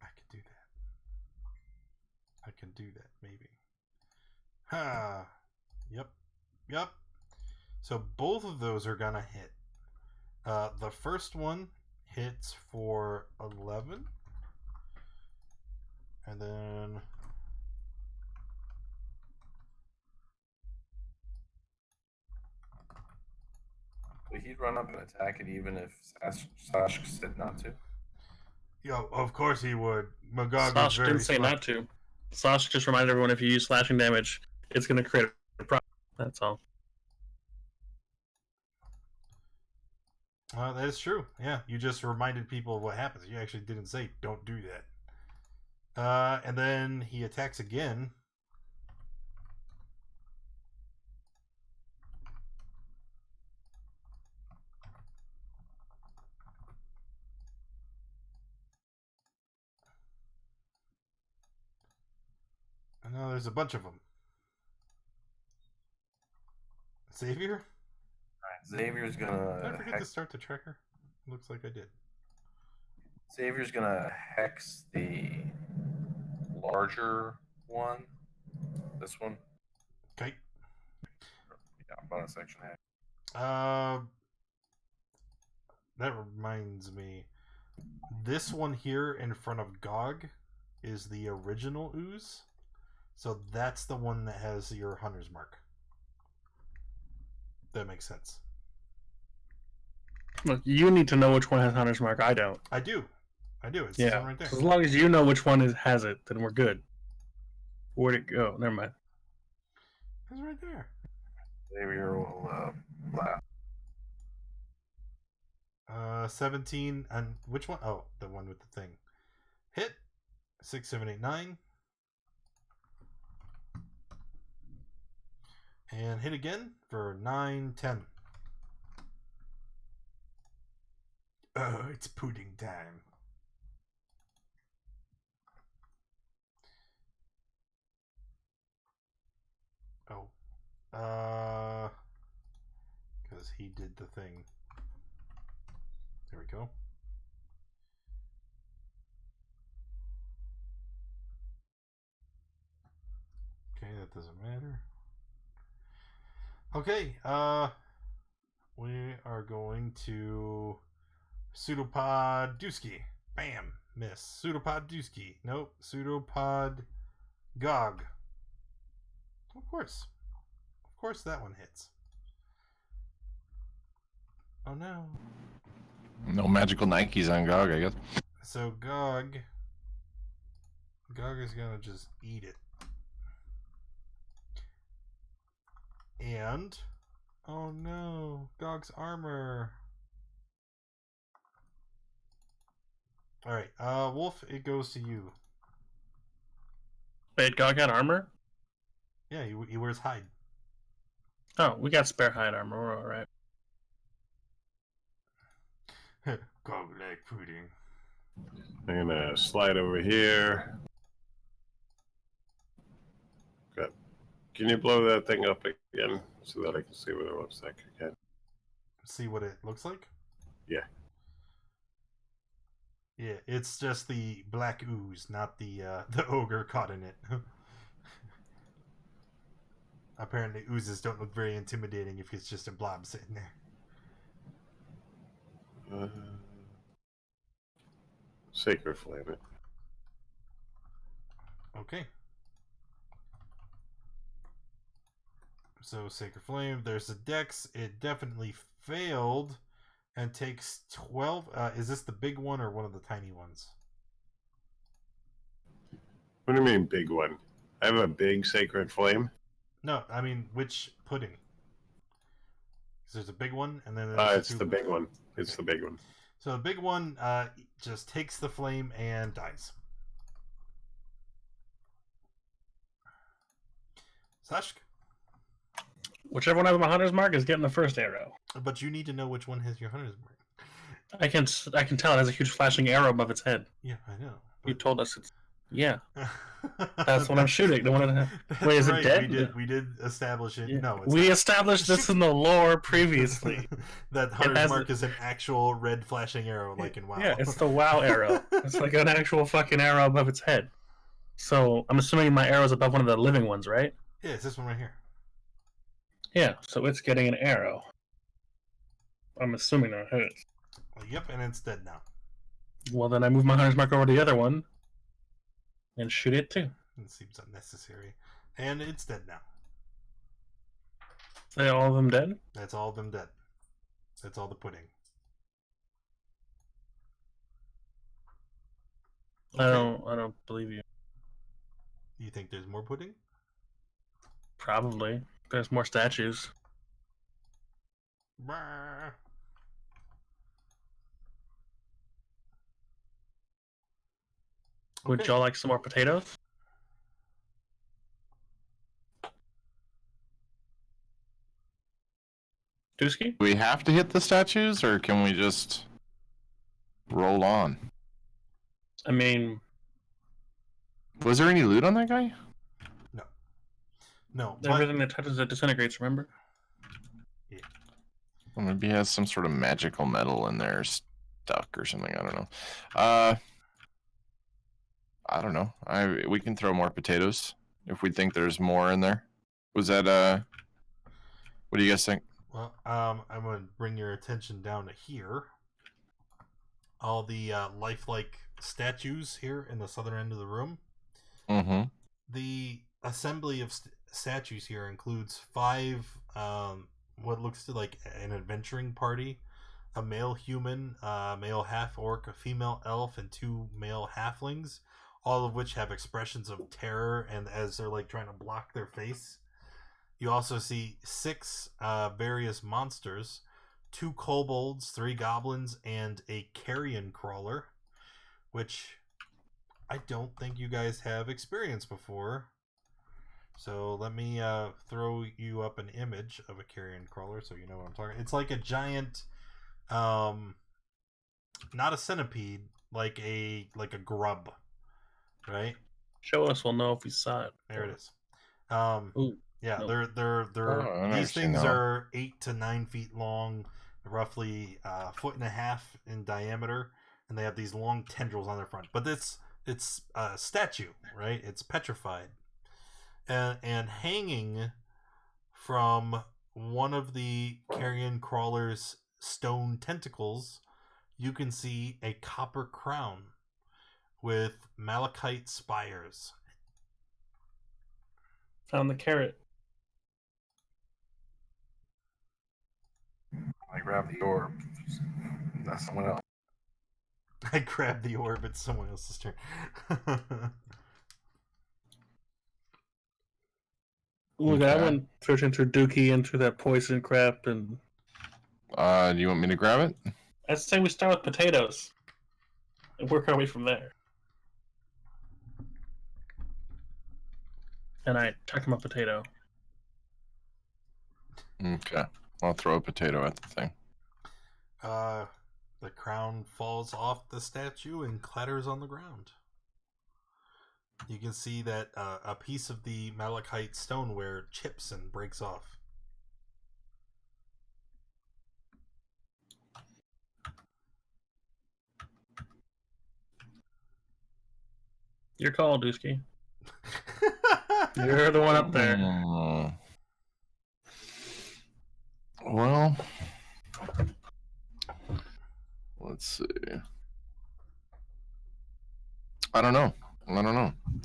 I can do that. I can do that, maybe. Ha! Yep. So both of those are gonna hit. The first one hits for 11. And then... Would he run up and attack it even if Sashk said not to? Yo, of course he would. Magog is Sashk very didn't say smart. not to. Sashk just reminded everyone if you use slashing damage, it's going to create a problem. That's all. That is true. Yeah, you just reminded people of what happens. You actually didn't say, don't do that. And then he attacks again. I know there's a bunch of them. Xavier? Xavier's Did I gonna forget to start the tracker? Looks like I did. Xavier's gonna hex the larger one. This one. Okay. Yeah, bonus action hex. That reminds me. This one here in front of Gog is the original ooze. So that's the one that has your hunter's mark. That makes sense. Look, you need to know which one has Hunter's Mark. I don't. I do. It's Yeah. right there. So as long as you know which one has it, then we're good. Where'd it go? Never mind. It's right there. Xavier will blast. 17 and which one? Oh, the one with the thing. Hit 6, 7, 8, 9. And hit again for 9, 10. Oh, it's pudding time. Oh. because he did the thing. There we go. Okay, that doesn't matter. Okay, we are going to Pseudopod Dusky. Bam! Miss. Pseudopod Dusky. Nope. Pseudopod Gog. Of course. Of course that one hits. Oh no. No magical Nikes on GOG, I guess. So Gog is gonna just eat it. And oh no, Gog's armor. Alright, Wolf, it goes to you. Wait, Gog had armor? Yeah, he wears hide. Oh, we got spare hide armor. We're alright. Gog like pudding. I'm gonna slide over here. Good. Can you blow that thing up again so that I can see what it looks like again? See what it looks like? Yeah. Yeah, it's just the black ooze, not the ogre caught in it. Apparently oozes don't look very intimidating if it's just a blob sitting there. Sacred flame it. Okay. So Sacred Flame, there's the dex. It definitely failed and takes 12. Is this the big one or one of the tiny ones? What do you mean, big one? I have a big sacred flame. No, I mean, which pudding? 'Cause there's a big one, and then there's It's the big one. It's the big one. So the big one just takes the flame and dies. Sashk? Whichever one has my hunter's mark is getting the first arrow. But you need to know which one has your hunter's mark. I can tell it has a huge flashing arrow above its head. Yeah, I know. You told us it's... Yeah. That's what I'm shooting. The one That's Wait, is right. it dead? We did establish it. Yeah. No, it's we not. established this in the lore previously. That hunter's mark is an actual red flashing arrow, like in WoW. Yeah, it's the WoW arrow. It's like an actual fucking arrow above its head. So I'm assuming my arrow's above one of the living ones, right? Yeah, it's this one right here. Yeah, so it's getting an arrow. I'm assuming that hits. Well, yep, and it's dead now. Well, then I move my hunter's mark over to the other one and shoot it too. It seems unnecessary. And it's dead now. Are all of them dead? That's all of them dead. That's all the pudding. Okay. I don't believe you. You think there's more pudding? Probably. There's more statues. Brr. Would Okay. y'all like some more potatoes? Dusky? Do we have to hit the statues, or can we just roll on? I mean, Was there any loot on that guy? No, but everything that touches it disintegrates, remember? Well, maybe he has some sort of magical metal in there stuck or something. I don't know. I don't know. We can throw more potatoes if we think there's more in there. Was that what do you guys think? well, I'm going to bring your attention down to here. All the lifelike statues here in the southern end of the room. Mm-hmm. The assembly of statues here includes 5 what looks to like an adventuring party, a male human, a male half orc, a female elf, and 2 male halflings, all of which have expressions of terror and as they're like trying to block their face. You also see 6 various monsters, 2 kobolds, 3 goblins, and a carrion crawler, which I don't think you guys have experienced before. So let me throw you up an image of a carrion crawler so you know what I'm talking. It's like a giant, not a centipede, like a grub, right? Show us, we'll know if we saw it. There it is. Ooh. Yeah, Nope. they're Oh, I've never these seen things that one. are 8 to 9 feet long, roughly a foot and a half in diameter, and they have these long tendrils on their front. But it's a statue, right? It's petrified, and hanging from one of the carrion crawler's stone tentacles, you can see a copper crown with malachite spires. Found the carrot. I grab the orb. That's someone else. I grabbed the orb. It's someone else's turn. Look, I Okay. went searching through Dookie and through that poison crap, and Do you want me to grab it? I'd say we start with potatoes and work our way from there. And I tuck him a potato. Okay. I'll throw a potato at the thing. The crown falls off the statue and clatters on the ground. You can see that a piece of the malachite stoneware chips and breaks off. Your call, Dusky. You're the one up there. Well, let's see. I don't know.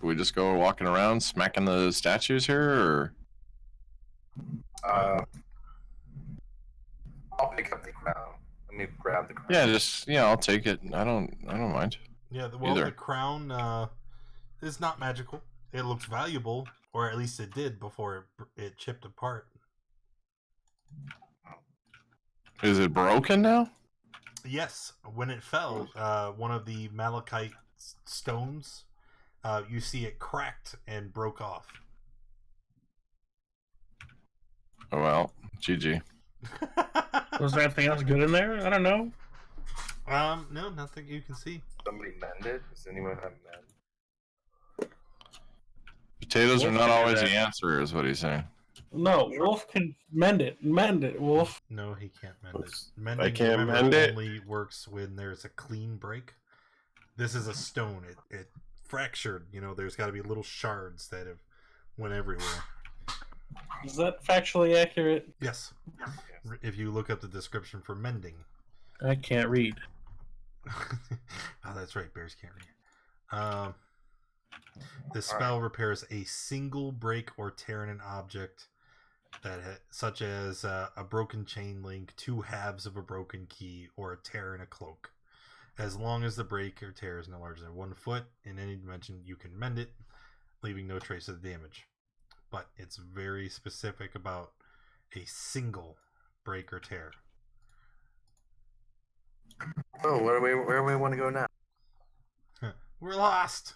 Do we just go walking around smacking the statues here, or? I'll pick up the crown. Let me grab the crown. Yeah, I'll take it. I don't mind. Yeah, the Either. crown is not magical. It looks valuable, or at least it did before it chipped apart. Is it broken now? Yes, when it fell, one of the malachite stones, you see it cracked and broke off. Oh well, GG. Was there anything else good in there? I don't know. No, nothing you can see. Somebody mend it? Does anyone have mend? Potatoes are Wolf not can do always that. the answer, is what he's saying. No, Wolf can mend it. Mend it, Wolf. No, he can't mend it. Oops. Mending, I can't remember, mend it? only works when there's a clean break. This is a stone. It fractured. You know, there's got to be little shards that have went everywhere. Is that factually accurate? Yes. If you look up the description for mending. I can't read. Oh, that's right. Bears can't read. The spell repairs a single break or tear in an object such as a broken chain link, 2 halves of a broken key, or a tear in a cloak. As long as the break or tear is no larger than 1 foot in any dimension, you can mend it, leaving no trace of the damage. But it's very specific about a single break or tear. Oh, where do we want to go now? We're lost.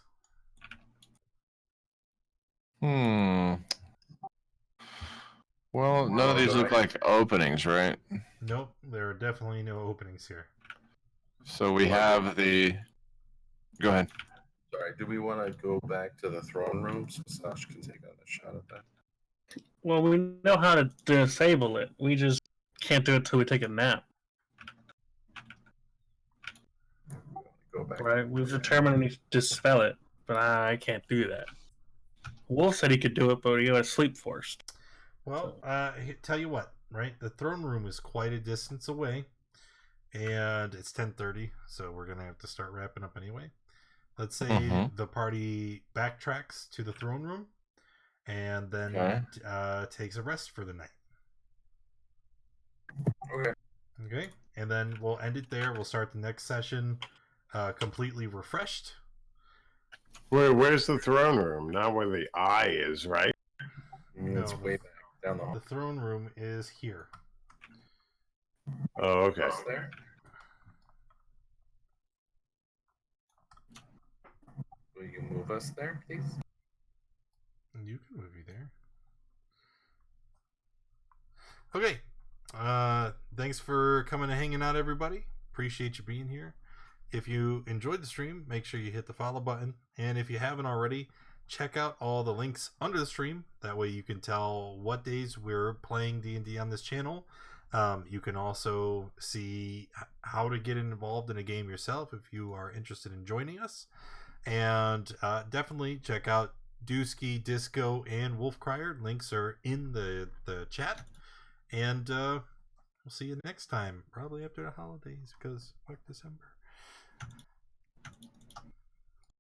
Well, none of these look like openings, right? Nope, there are definitely no openings here. So we have the. Go ahead. Sorry, do we want to go back to the throne room so Sashk can take a shot at that? Well, we know how to disable it. We just can't do it till we take a nap. Go back. Right? We've determined we need to dispel it, but I can't do that. Wolf said he could do it, but he got sleep forced. Well, tell you what, right? The throne room is quite a distance away, and it's 10:30, so we're gonna have to start wrapping up anyway. Let's say the party backtracks to the throne room, and then takes a rest for the night. Okay, and then we'll end it there. We'll start the next session completely refreshed. Where's the throne room? Not where the eye is, right? It's No. way back down the hall. The throne room is here. Oh, okay. Us there? Will you move us there, please? You can move you there. Okay. Thanks for coming and hanging out, everybody. Appreciate you being here. If you enjoyed the stream, make sure you hit the follow button. And if you haven't already, check out all the links under the stream. That way you can tell what days we're playing D&D on this channel. You can also see how to get involved in a game yourself if you are interested in joining us. And definitely check out Dusky, Disco, and Wolfcrier. Links are in the chat. And we'll see you next time, probably after the holidays, because fuck December.